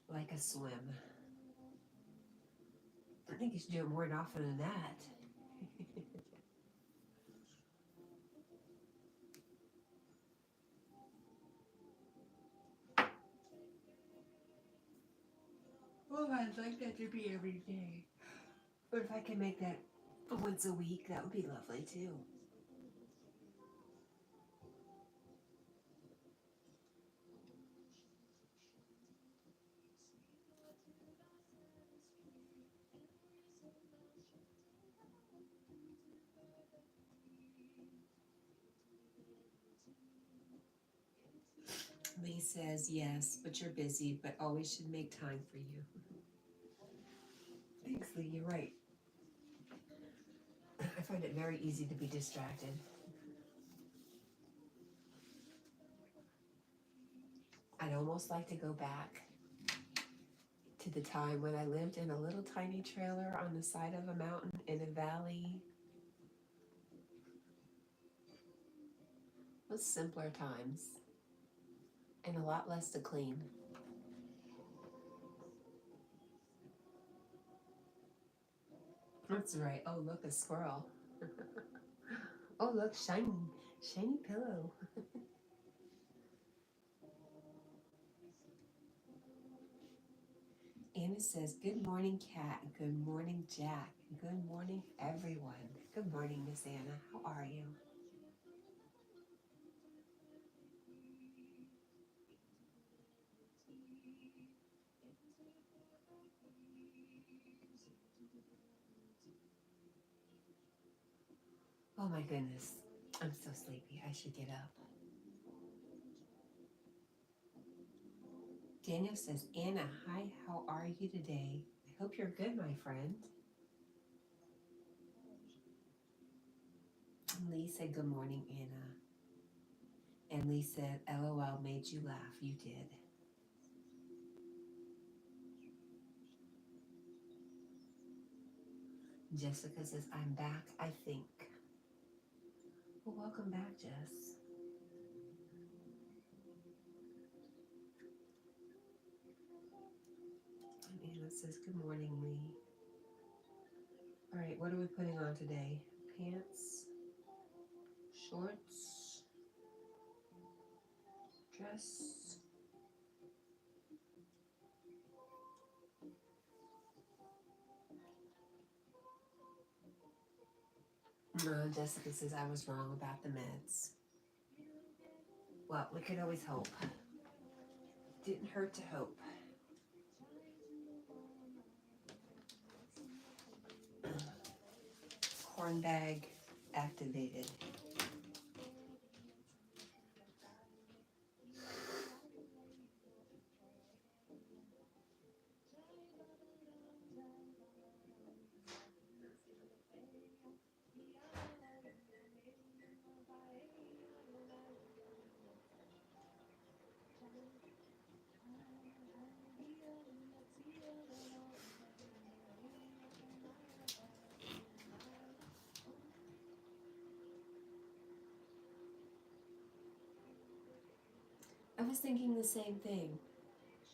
like a swim. I think you should do it more often than that. Well, I'd like that to be every day. But if I can make that once a week, that would be lovely too. Lee says, yes, but you're busy, but always should make time for you. Thanks, Lee, you're right. I find it very easy to be distracted. I'd almost like to go back to the time when I lived in a little tiny trailer on the side of a mountain in a valley. It was simpler times and a lot less to clean. That's right. Oh, look, a squirrel. Oh, look, shiny pillow. Anna says, good morning, Cat. Good morning, Jack. Good morning, everyone. Good morning, Miss Anna. How are you? Oh my goodness. I'm so sleepy. I should get up. Daniel says, Anna, hi, how are you today? I hope you're good, my friend. And Lee said, good morning, Anna. And Lee said, LOL made you laugh. You did. Jessica says, I'm back, I think. Well, welcome back, Jess. And Anna says, good morning, Lee. All right, what are we putting on today? Pants, shorts, dress. Jessica says I was wrong about the meds. Well, we could always hope. Didn't hurt to hope. Corn bag activated. I was thinking the same thing.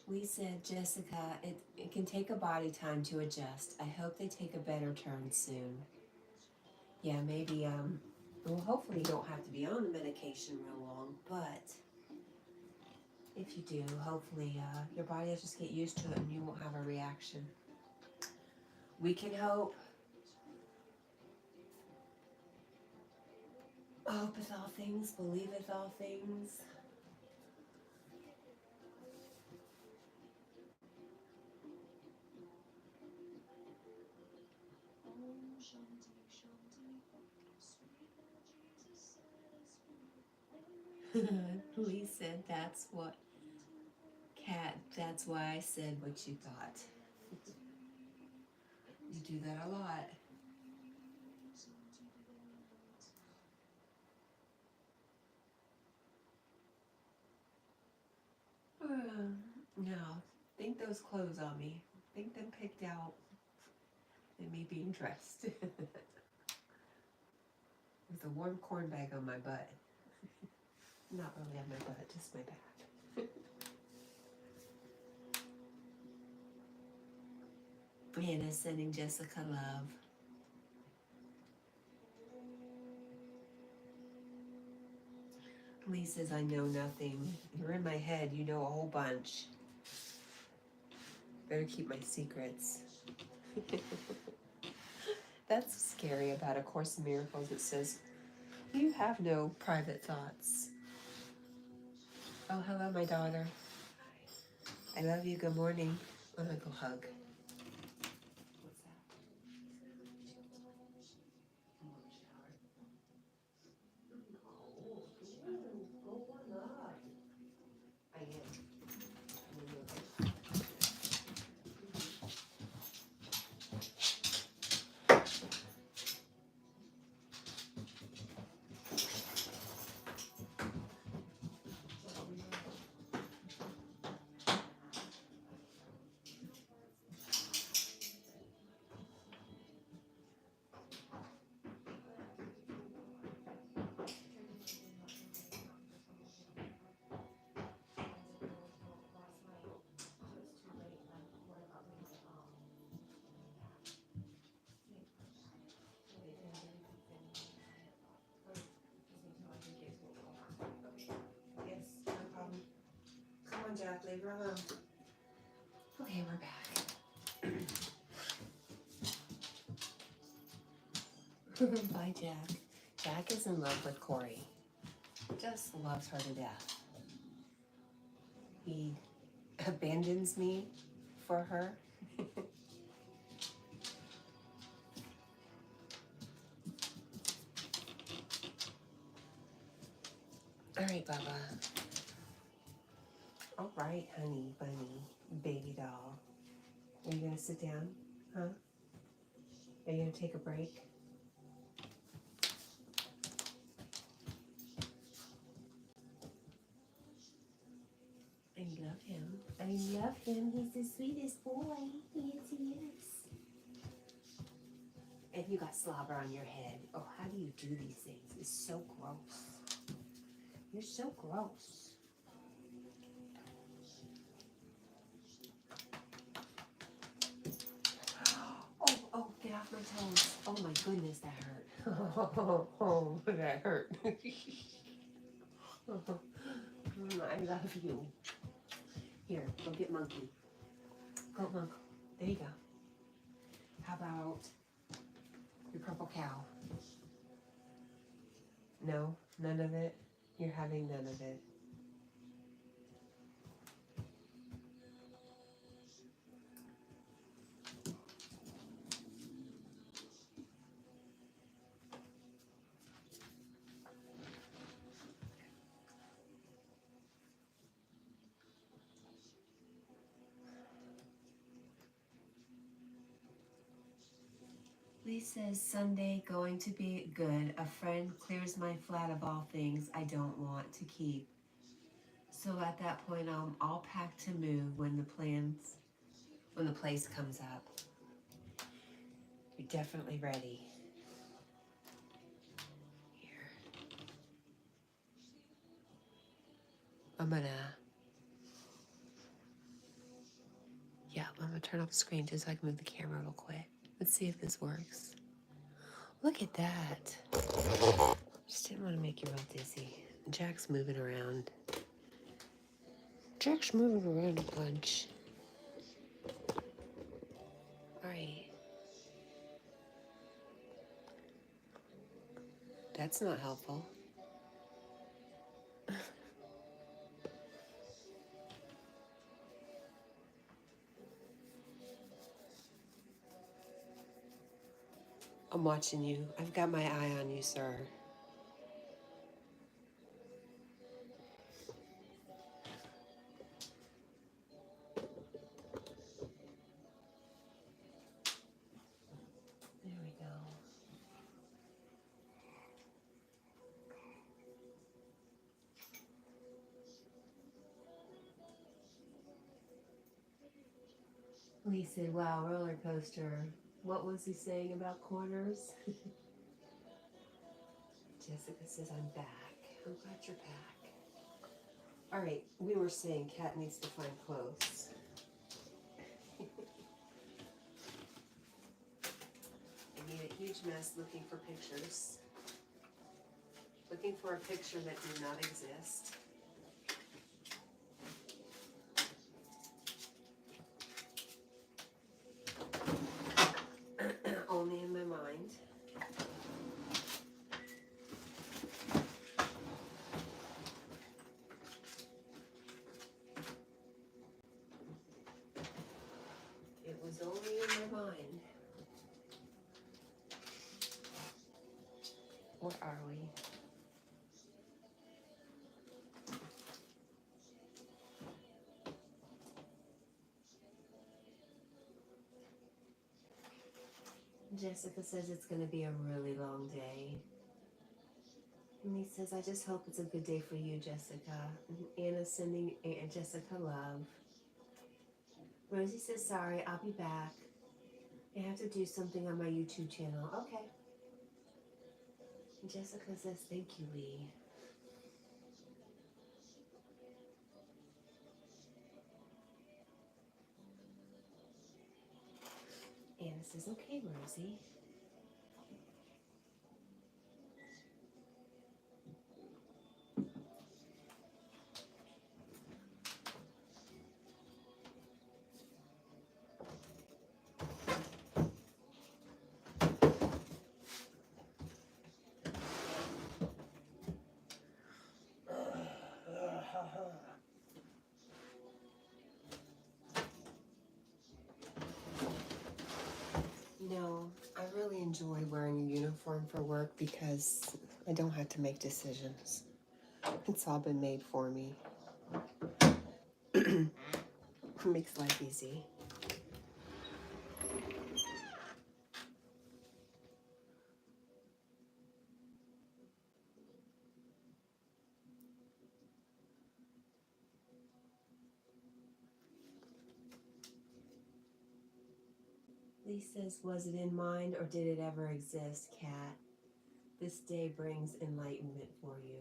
We said, Jessica, it can take a body time to adjust. I hope they take a better turn soon. Yeah, maybe, well, hopefully you don't have to be on the medication real long, but if you do, hopefully your body will just get used to it and you won't have a reaction. We can hope. Hopeth all things, believeth all things. Lee said, that's what, Cat, that's why I said what you thought. You do that a lot. Now, think those clothes on me. Think them picked out and me being dressed. With a warm corn bag on my butt. Not really on my butt, just my back. Anna's sending Jessica love. Lee says, I know nothing. You're in my head, you know a whole bunch. Better keep my secrets. That's scary about A Course in Miracles. It says, you have no private thoughts. Oh, hello, my daughter. I love you. Good morning. I'm gonna go hug. What's that? Go on up. I am. Yes, no problem. Come on, Jack, leave her alone. Okay, we're back. Bye, Jack. Jack is in love with Corey. Just loves her to death. He abandons me for her. All right, Baba. All right, honey, bunny, baby doll. Are you gonna sit down? Huh? Are you gonna take a break? I love him. I love him. He's the sweetest boy. Yes, he is. And you got slobber on your head. Oh, how do you do these things? It's so gross. You're so gross. Oh, get off my toes. Oh my goodness, that hurt. Oh, that hurt. I love you. Here, go get Monkey. Go, Monk. There you go. How about your purple cow? No, none of it. You're having none of it. Lee says, Sunday going to be good. A friend clears my flat of all things I don't want to keep. So at that point, I'm all packed to move when the place comes up. You're definitely ready. Here. I'm gonna turn off the screen just so I can move the camera real quick. Let's see if this works. Look at that. Just didn't want to make you real dizzy. Jack's moving around. Jack's moving around a bunch. All right. That's not helpful. I'm watching you. I've got my eye on you, sir. There we go. Lee said, wow, roller coaster. What was he saying about corners? Jessica says, I'm back. I'm glad you're back. All right, we were saying Cat needs to find clothes. I made a huge mess looking for pictures. Looking for a picture that did not exist. Only in my mind. It was only in my mind. Where are we? Jessica says it's going to be a really long day. And he says, I just hope it's a good day for you, Jessica. Anna's sending Aunt Jessica love. Rosie says, sorry, I'll be back. I have to do something on my YouTube channel. Okay. And Jessica says, thank you, Lee. Anna says, okay, Rosie. No, I really enjoy wearing a uniform for work because I don't have to make decisions. It's all been made for me. Makes life easy. Lee says, was it in mind or did it ever exist, Kat? This day brings enlightenment for you.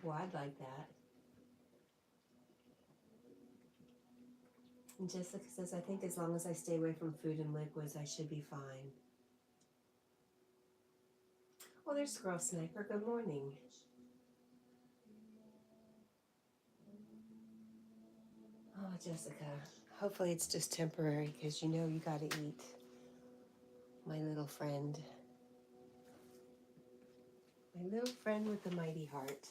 Well, I'd like that. And Jessica says, I think as long as I stay away from food and liquids, I should be fine. Well, there's Squirrel Sniper. Good morning. Oh, Jessica, hopefully it's just temporary because you know you got to eat. My little friend. My little friend with the mighty heart.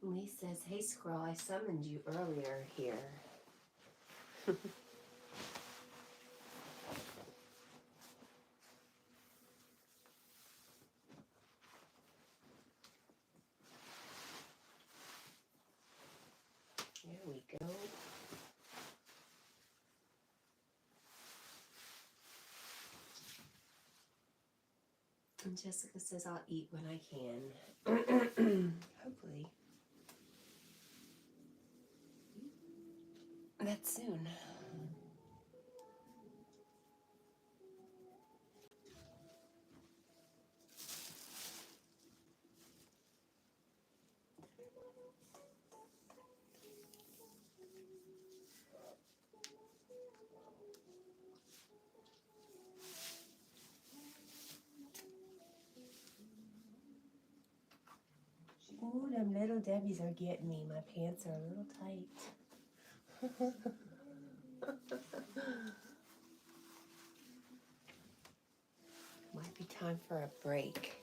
Lee says, hey, Squirrel, I summoned you earlier here. There we go. And Jessica says, I'll eat when I can. Hopefully. That's soon. Ooh, them little Debbies are getting me. My pants are a little tight. Might be time for a break.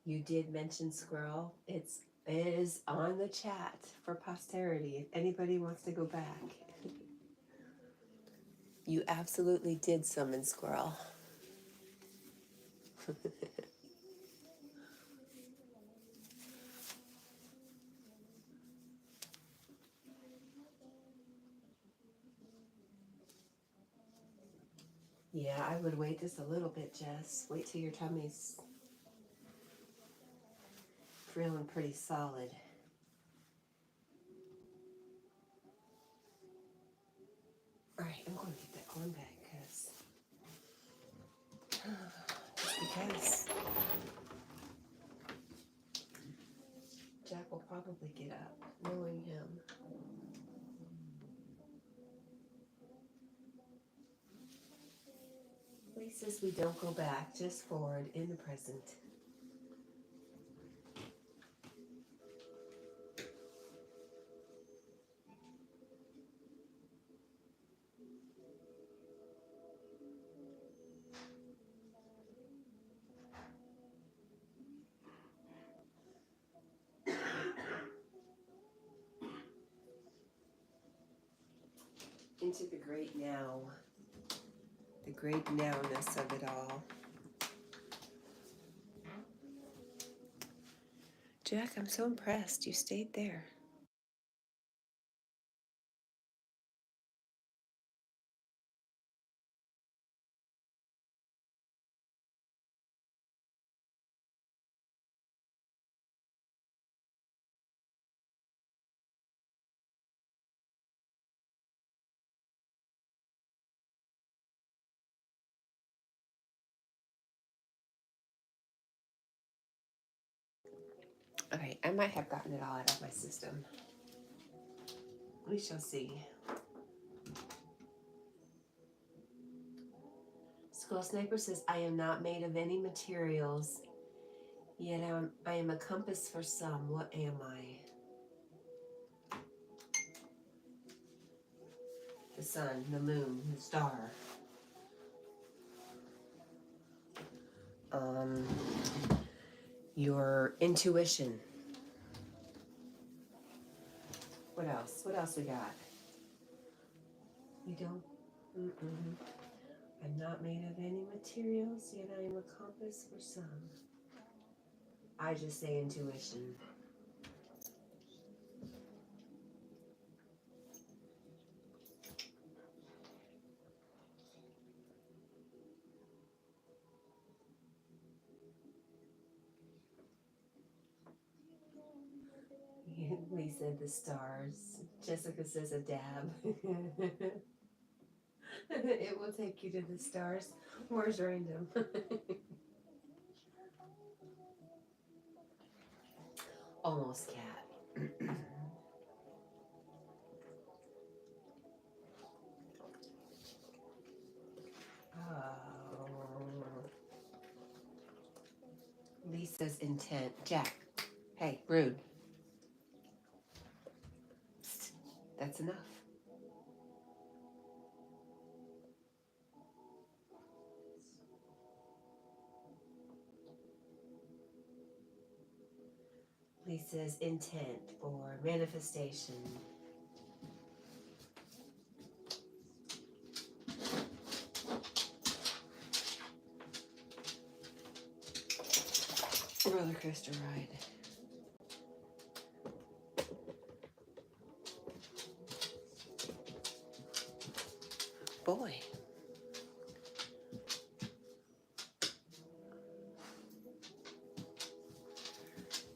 You did mention squirrel. It is on the chat for posterity if anybody wants to go back. You absolutely did summon squirrel. Yeah, I would wait just a little bit, Jess. Wait till your tummy's feeling pretty solid. All right, I'm going to get that corn back because Jack will probably get up, knowing him. Places we don't go back, just forward in the present. Into the great now, the great nowness of it all. Jack, I'm so impressed. You stayed there. All right, I might have gotten it all out of my system. We shall see. Skull Sniper says, I am not made of any materials, yet I am a compass for some. What am I? The sun, the moon, the star. Your intuition. What else? What else we got? You don't? I'm not made of any materials, yet I am a compass for some. I just say intuition. Lee said the stars. Jessica says a dab. It will take you to the stars. Where's random? Almost cat. Lisa's intent. Jack. Hey, rude. Psst. That's enough. Lisa's intent for manifestation. Roller coaster ride. Boy.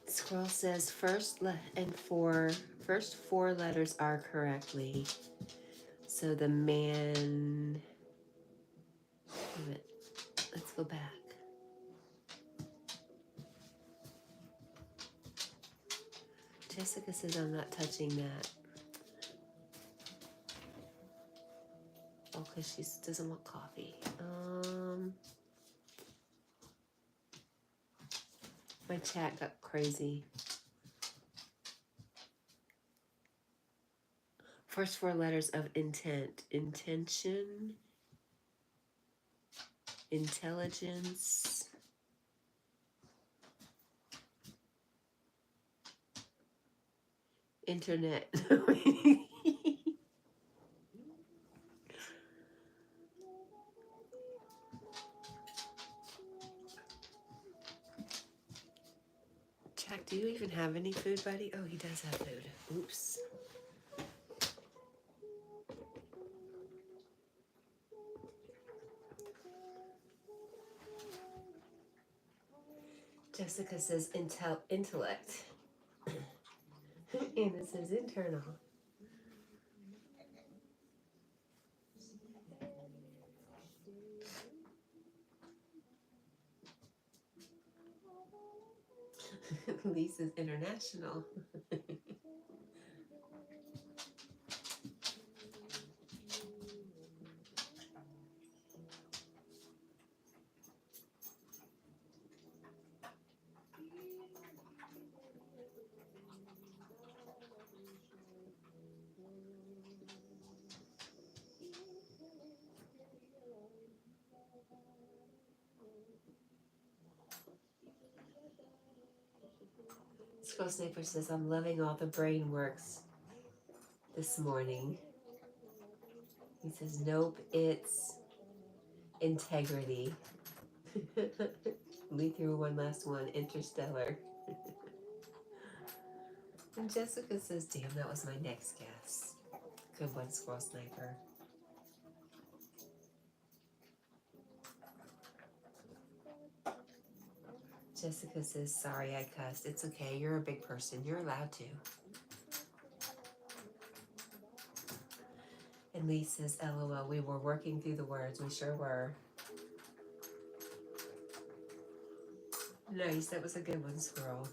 Squirrel says first four letters are correctly. So the man. Wait a minute. Let's go back. Jessica says I'm not touching that. Oh, because she doesn't want coffee. My chat got crazy. First four letters of intent. Intention. Intelligence. Internet. Jack, do you even have any food, buddy? Oh, he does have food. Oops. Jessica says intellect. Anna says internal. Lisa's international. Scroll Sniper says, I'm loving all the brain works this morning. He says, nope, it's integrity. Lee threw one last one, interstellar. And Jessica says, damn, that was my next guess. Good one, Scroll Sniper. Jessica says, sorry I cussed. It's okay, you're a big person. You're allowed to. And Lee says, LOL, we were working through the words. We sure were. Nice, that was a good one, Squirrel.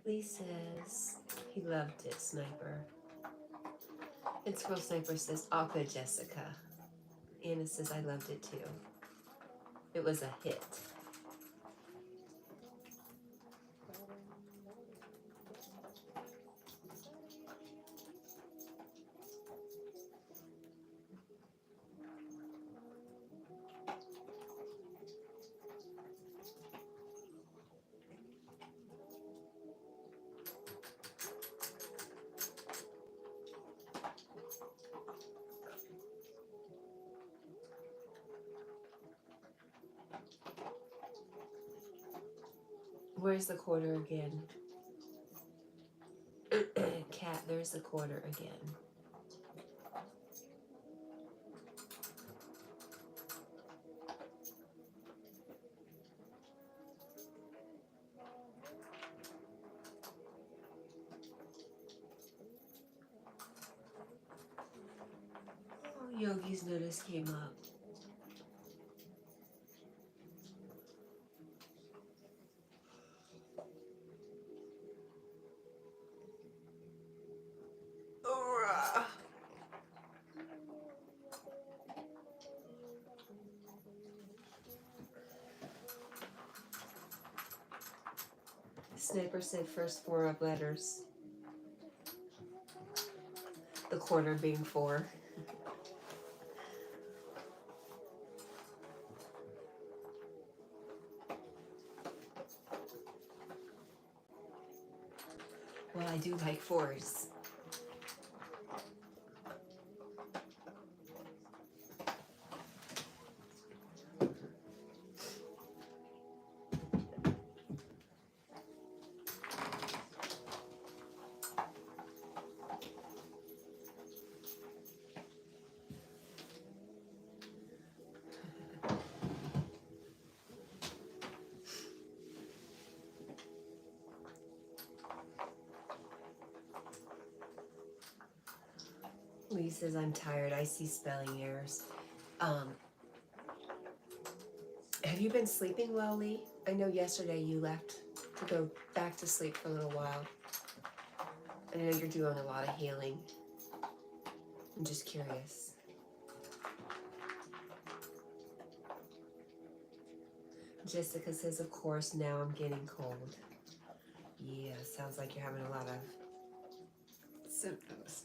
Lee says he loved it, Sniper. And Squirrel Sniper says, Aqua Jessica. Anna says, I loved it too. It was a hit. Where's the quarter again? Cat, there's the quarter again. Oh, Yogi's notice came up. Sniper said first 4 of letters. The quarter being 4. Well, I do like 4s. Lee says, I'm tired. I see spelling errors. Have you been sleeping well, Lee? I know yesterday you left to go back to sleep for a little while. I know you're doing a lot of healing. I'm just curious. Jessica says, of course, now I'm getting cold. Yeah, sounds like you're having a lot of symptoms.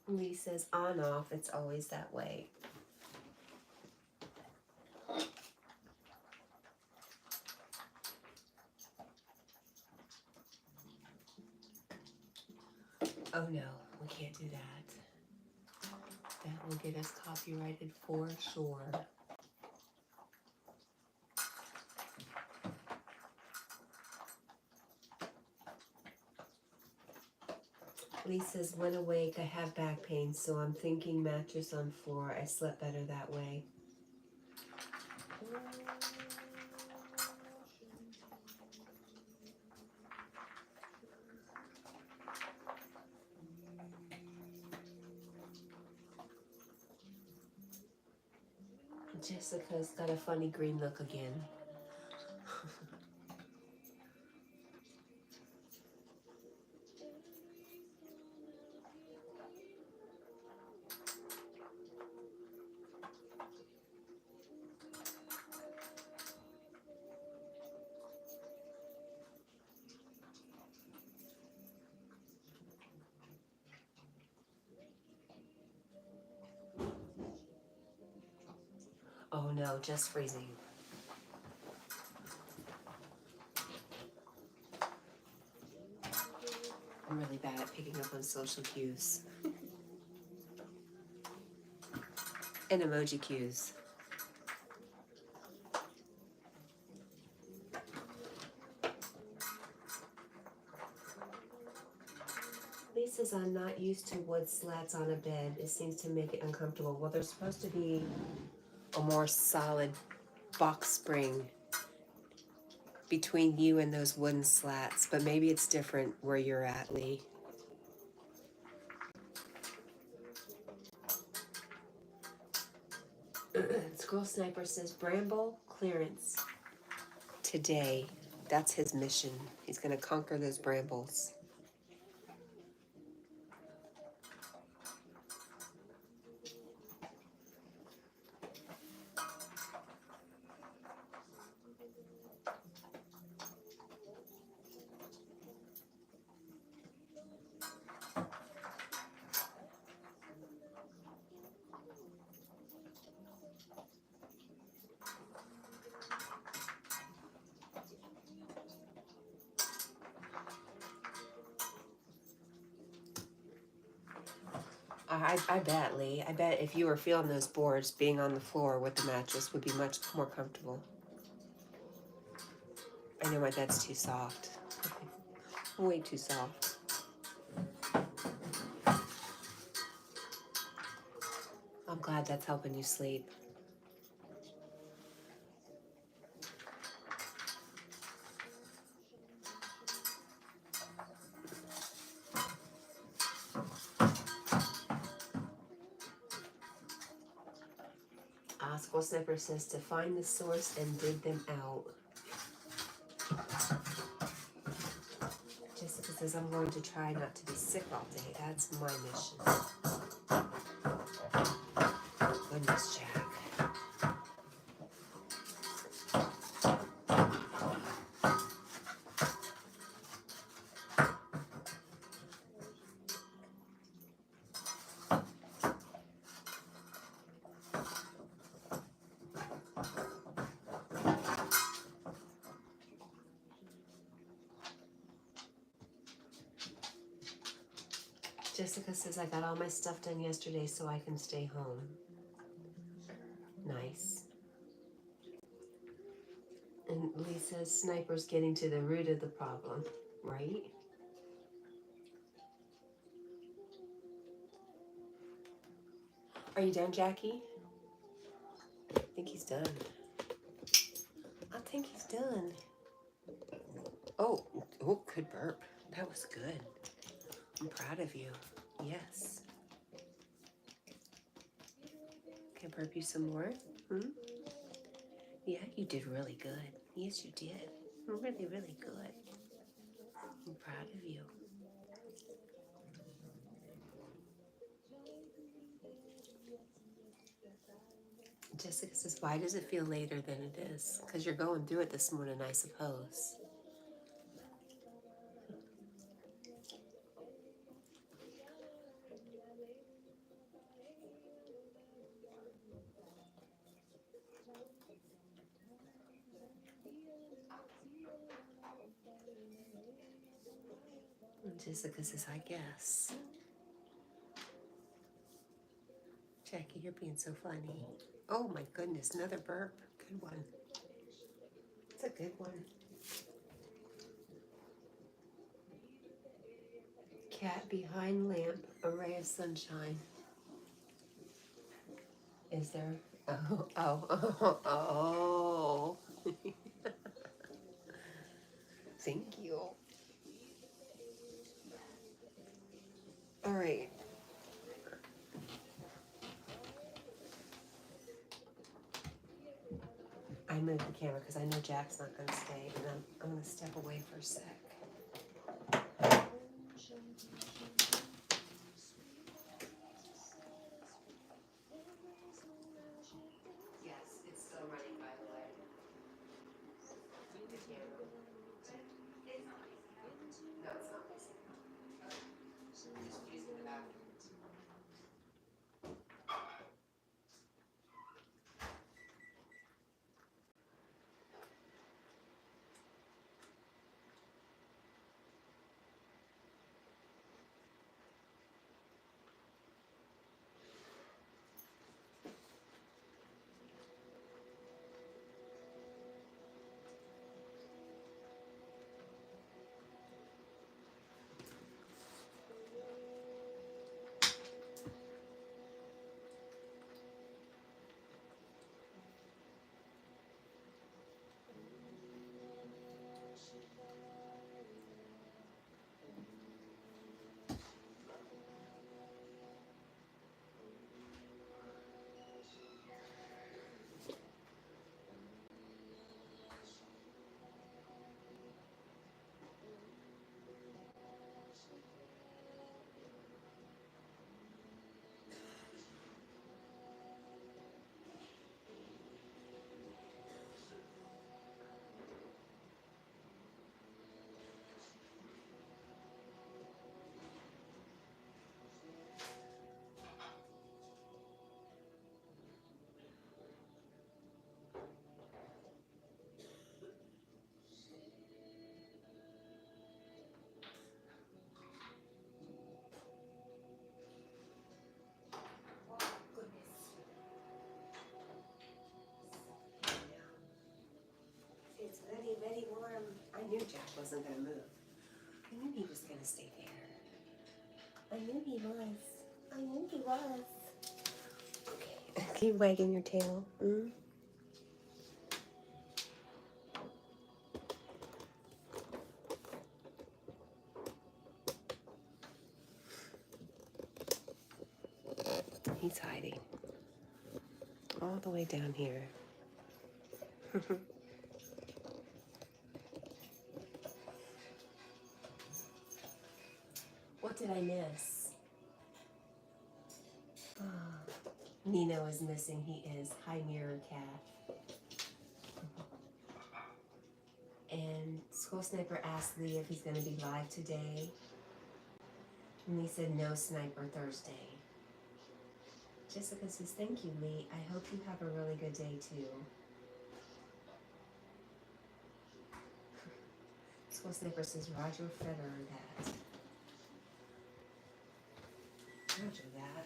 Lee says, on off, it's always that way. Oh no, we can't do that. That will get us copyrighted for sure. Lee says, when awake, I have back pain, so I'm thinking mattress on floor. I slept better that way. Jessica's got a funny green look again. Oh no, just freezing. I'm really bad at picking up on social cues. And emoji cues. Lee says, I'm not used to wood slats on a bed. It seems to make it uncomfortable. Well, there's supposed to be a more solid box spring between you and those wooden slats, but maybe it's different where you're at, Lee. Squirrel Sniper says, Bramble clearance today. That's his mission. He's going to conquer those brambles. I bet, Lee. I bet if you were feeling those boards, being on the floor with the mattress would be much more comfortable. I know my bed's too soft. Way too soft. I'm glad that's helping you sleep. Squirrel Sniper says to find the source and dig them out. Jessica says, I'm going to try not to be sick all day. That's my mission. Goodness, Jack. Jessica says, I got all my stuff done yesterday so I can stay home. Nice. And Lee says, Sniper's getting to the root of the problem, right? Are you done, Jackie? I think he's done. I think he's done. Oh, good burp. That was good. I'm proud of you. Yes. Can I burp you some more? Hmm? Yeah, you did really good. Yes, you did. Really, really good. I'm proud of you. Jessica says, why does it feel later than it is? Because you're going through it this morning, I suppose. And Jessica says, I guess. Jackie, you're being so funny. Oh my goodness, another burp. Good one. It's a good one. Cat behind lamp, a ray of sunshine. Is there? Oh, oh, oh. Thank you. All right. I moved the camera because I know Jack's not going to stay, and I'm going to step away for a sec. Yes, it's still running, by the way. The camera. It's not. No, it's not. I'm just using the bathroom. It's very, very warm. I knew Jack wasn't going to move. I knew he was going to stay there. I knew he was. I knew he was. Okay. Keep wagging your tail. Mm? He's hiding. All the way down here. What did I miss? Oh, Nino is missing. He is. Hi, Mirror Cat. And School Sniper asked Lee if he's going to be live today. And Lee said no, Sniper, Thursday. Jessica says, thank you, Lee. I hope you have a really good day, too. School Sniper says, Roger Federer that. Roger that.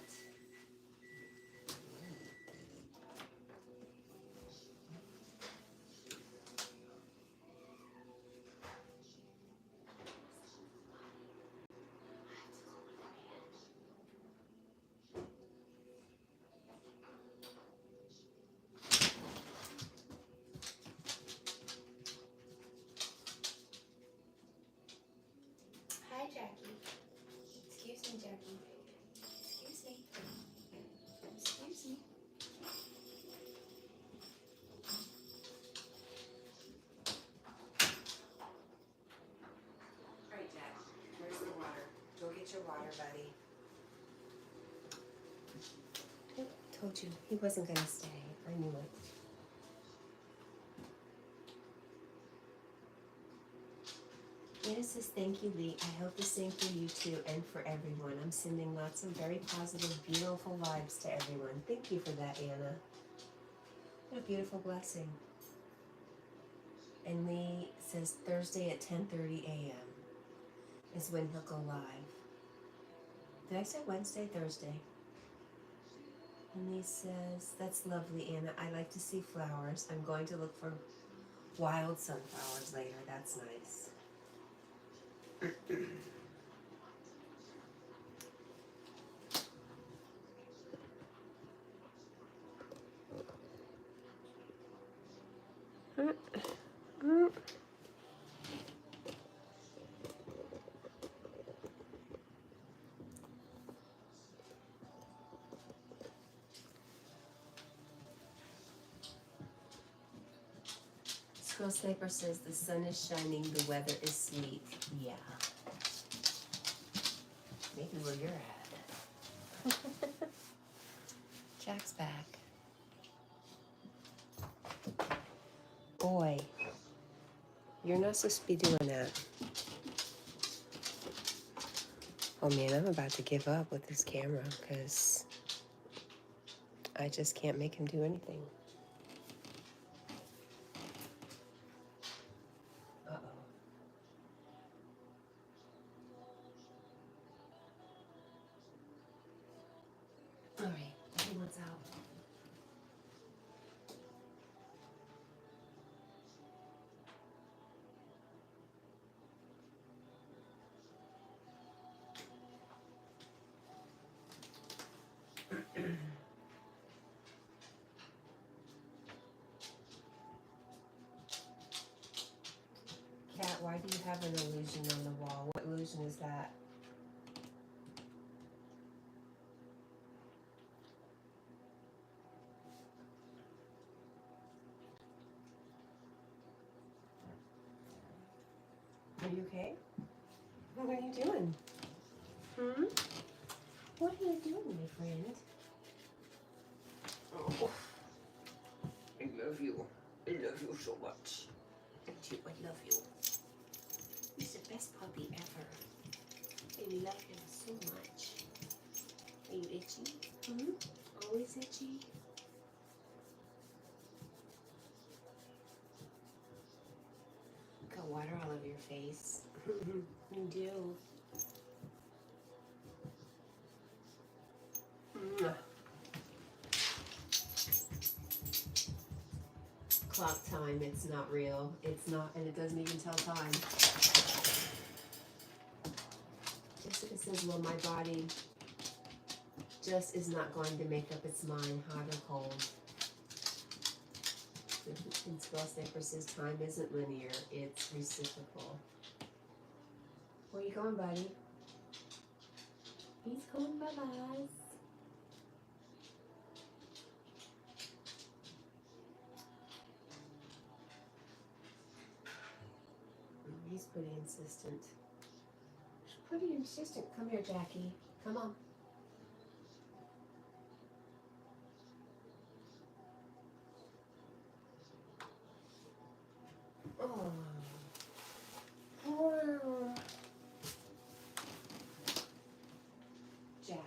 told you he wasn't going to stay. I knew it. Anna says, thank you, Lee. I hope the same for you too and for everyone. I'm sending lots of very positive, beautiful vibes to everyone. Thank you for that, Anna. What a beautiful blessing. And Lee says Thursday at 10:30 a.m. is when he'll go live. Did I say Wednesday? Thursday. And Lee says, that's lovely, Anna. I like to see flowers. I'm going to look for wild sunflowers later. That's nice. Squirrel Sniper says the sun is shining, the weather is sweet. Yeah. Maybe where you're at. Jack's back. Boy, you're not supposed to be doing that. Oh man, I'm about to give up with this camera because I just can't make him do anything. All right, everyone's out. Cat, why do you have an illusion on the wall? What illusion is that? Are you okay? What are you doing? What are you doing, my friend? Oh, I love you. I love you so much. I do. I love you. He's the best puppy ever. I love him so much. Are you itchy? Always itchy? Got water all over your face. You do. Clock time, it's not real. It's not, and it doesn't even tell time. Jessica says, well, my body just is not going to make up its mind, hot or cold. And Squirrel Sniper says, time isn't linear, it's reciprocal. Where you going, buddy? He's going bye-bye. He's pretty insistent. He's pretty insistent. Come here, Jackie. Come on. Oh. Wow. Jack.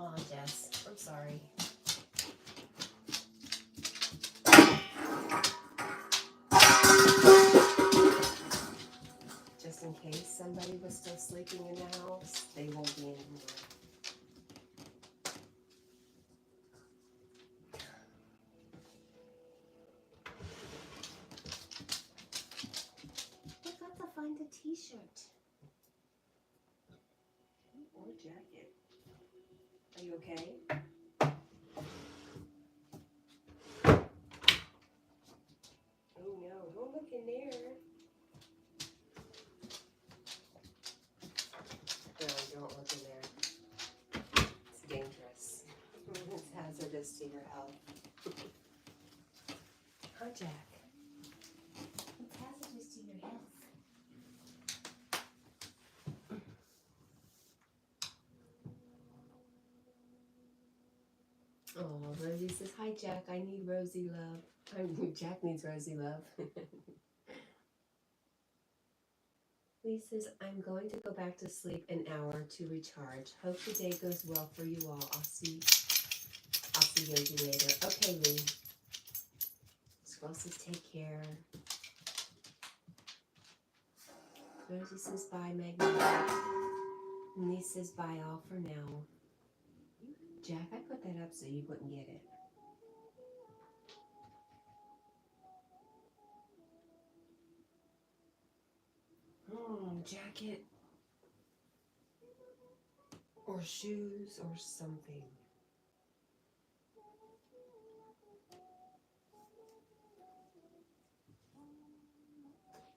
Oh, Jess, I'm sorry. Just in case somebody was still sleeping in the house, they won't be anymore. I got to find a t-shirt. Or jacket. Are you You okay? Oh no, don't look in there. No, don't look in there. It's dangerous. It's hazardous to your health. Hi, Jack. It's hazardous to your health. Oh, Rosie says, hi, Jack. I need Rosie love. Jack needs Rosie love. Lee says, I'm going to go back to sleep an hour to recharge. Hope the day goes well for you all. I'll see Rosie later. Okay, Lee. Squirrel says, take care. Rosie says, bye, Magnolia. And Lee says, bye all for now. Jack, I put that up so you wouldn't get it. Jacket or shoes or something.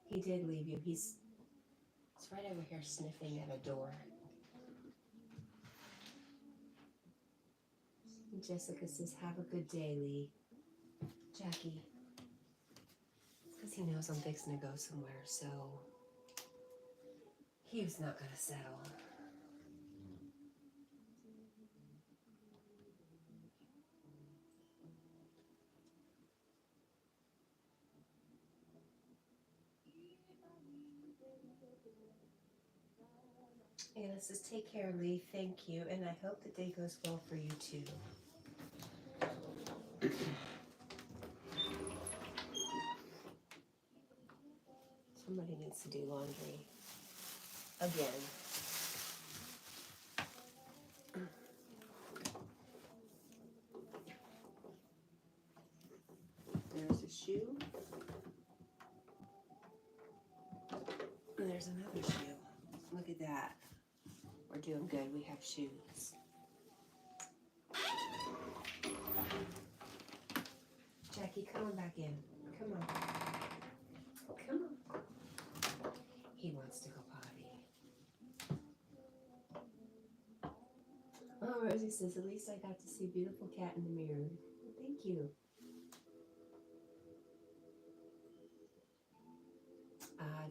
He did leave you. He's right over here sniffing at a door. Jessica says, have a good day, Lee. Jackie. It's because he knows I'm fixing to go somewhere, so he's not going to settle. Anna says, take care, Lee. Thank you. And I hope the day goes well for you, too. Somebody needs to do laundry. Again. There's a shoe. And there's another shoe. Look at that. We're doing good. We have shoes. Jackie, come on back in. Come on. Come on. He wants to go potty. Oh, Rosie says, at least I got to see beautiful cat in the mirror. Thank you.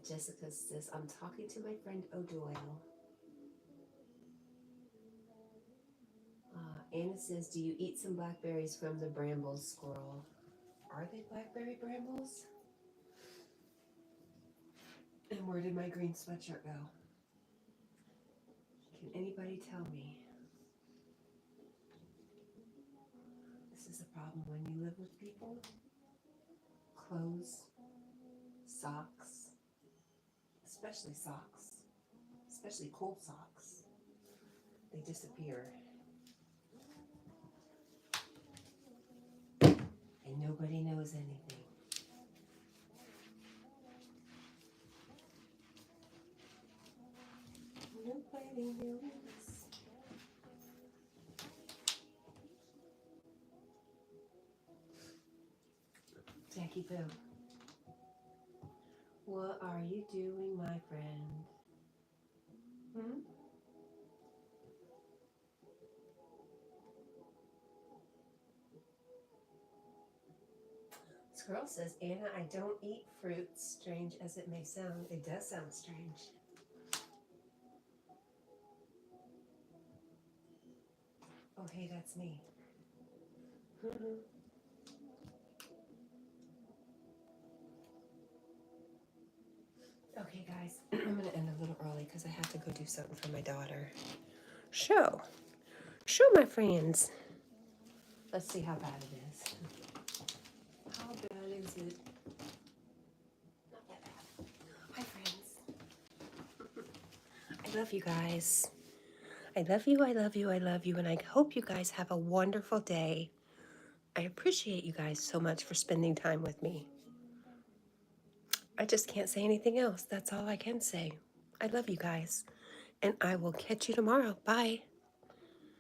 Jessica says, I'm talking to my friend O'Doyle. Anna says, do you eat some blackberries from the brambles, squirrel? Are they blackberry brambles? And where did my green sweatshirt go? Can anybody tell me? This is a problem when you live with people. Clothes, socks, especially socks, especially cool socks. They disappear. And nobody knows anything. Nobody knows. Jackie Boo. What are you doing, my friend? Squirrel says, Anna, I don't eat fruit, strange as it may sound. It does sound strange. Oh, hey, that's me. Okay, guys, I'm going to end a little early because I have to go do something for my daughter. Show, my friends. Let's see how bad it is. How bad is it? Not that bad. Hi, friends. I love you guys. I love you, I love you, I love you, and I hope you guys have a wonderful day. I appreciate you guys so much for spending time with me. I just can't say anything else. That's all I can say. I love you guys, and I will catch you tomorrow. Bye.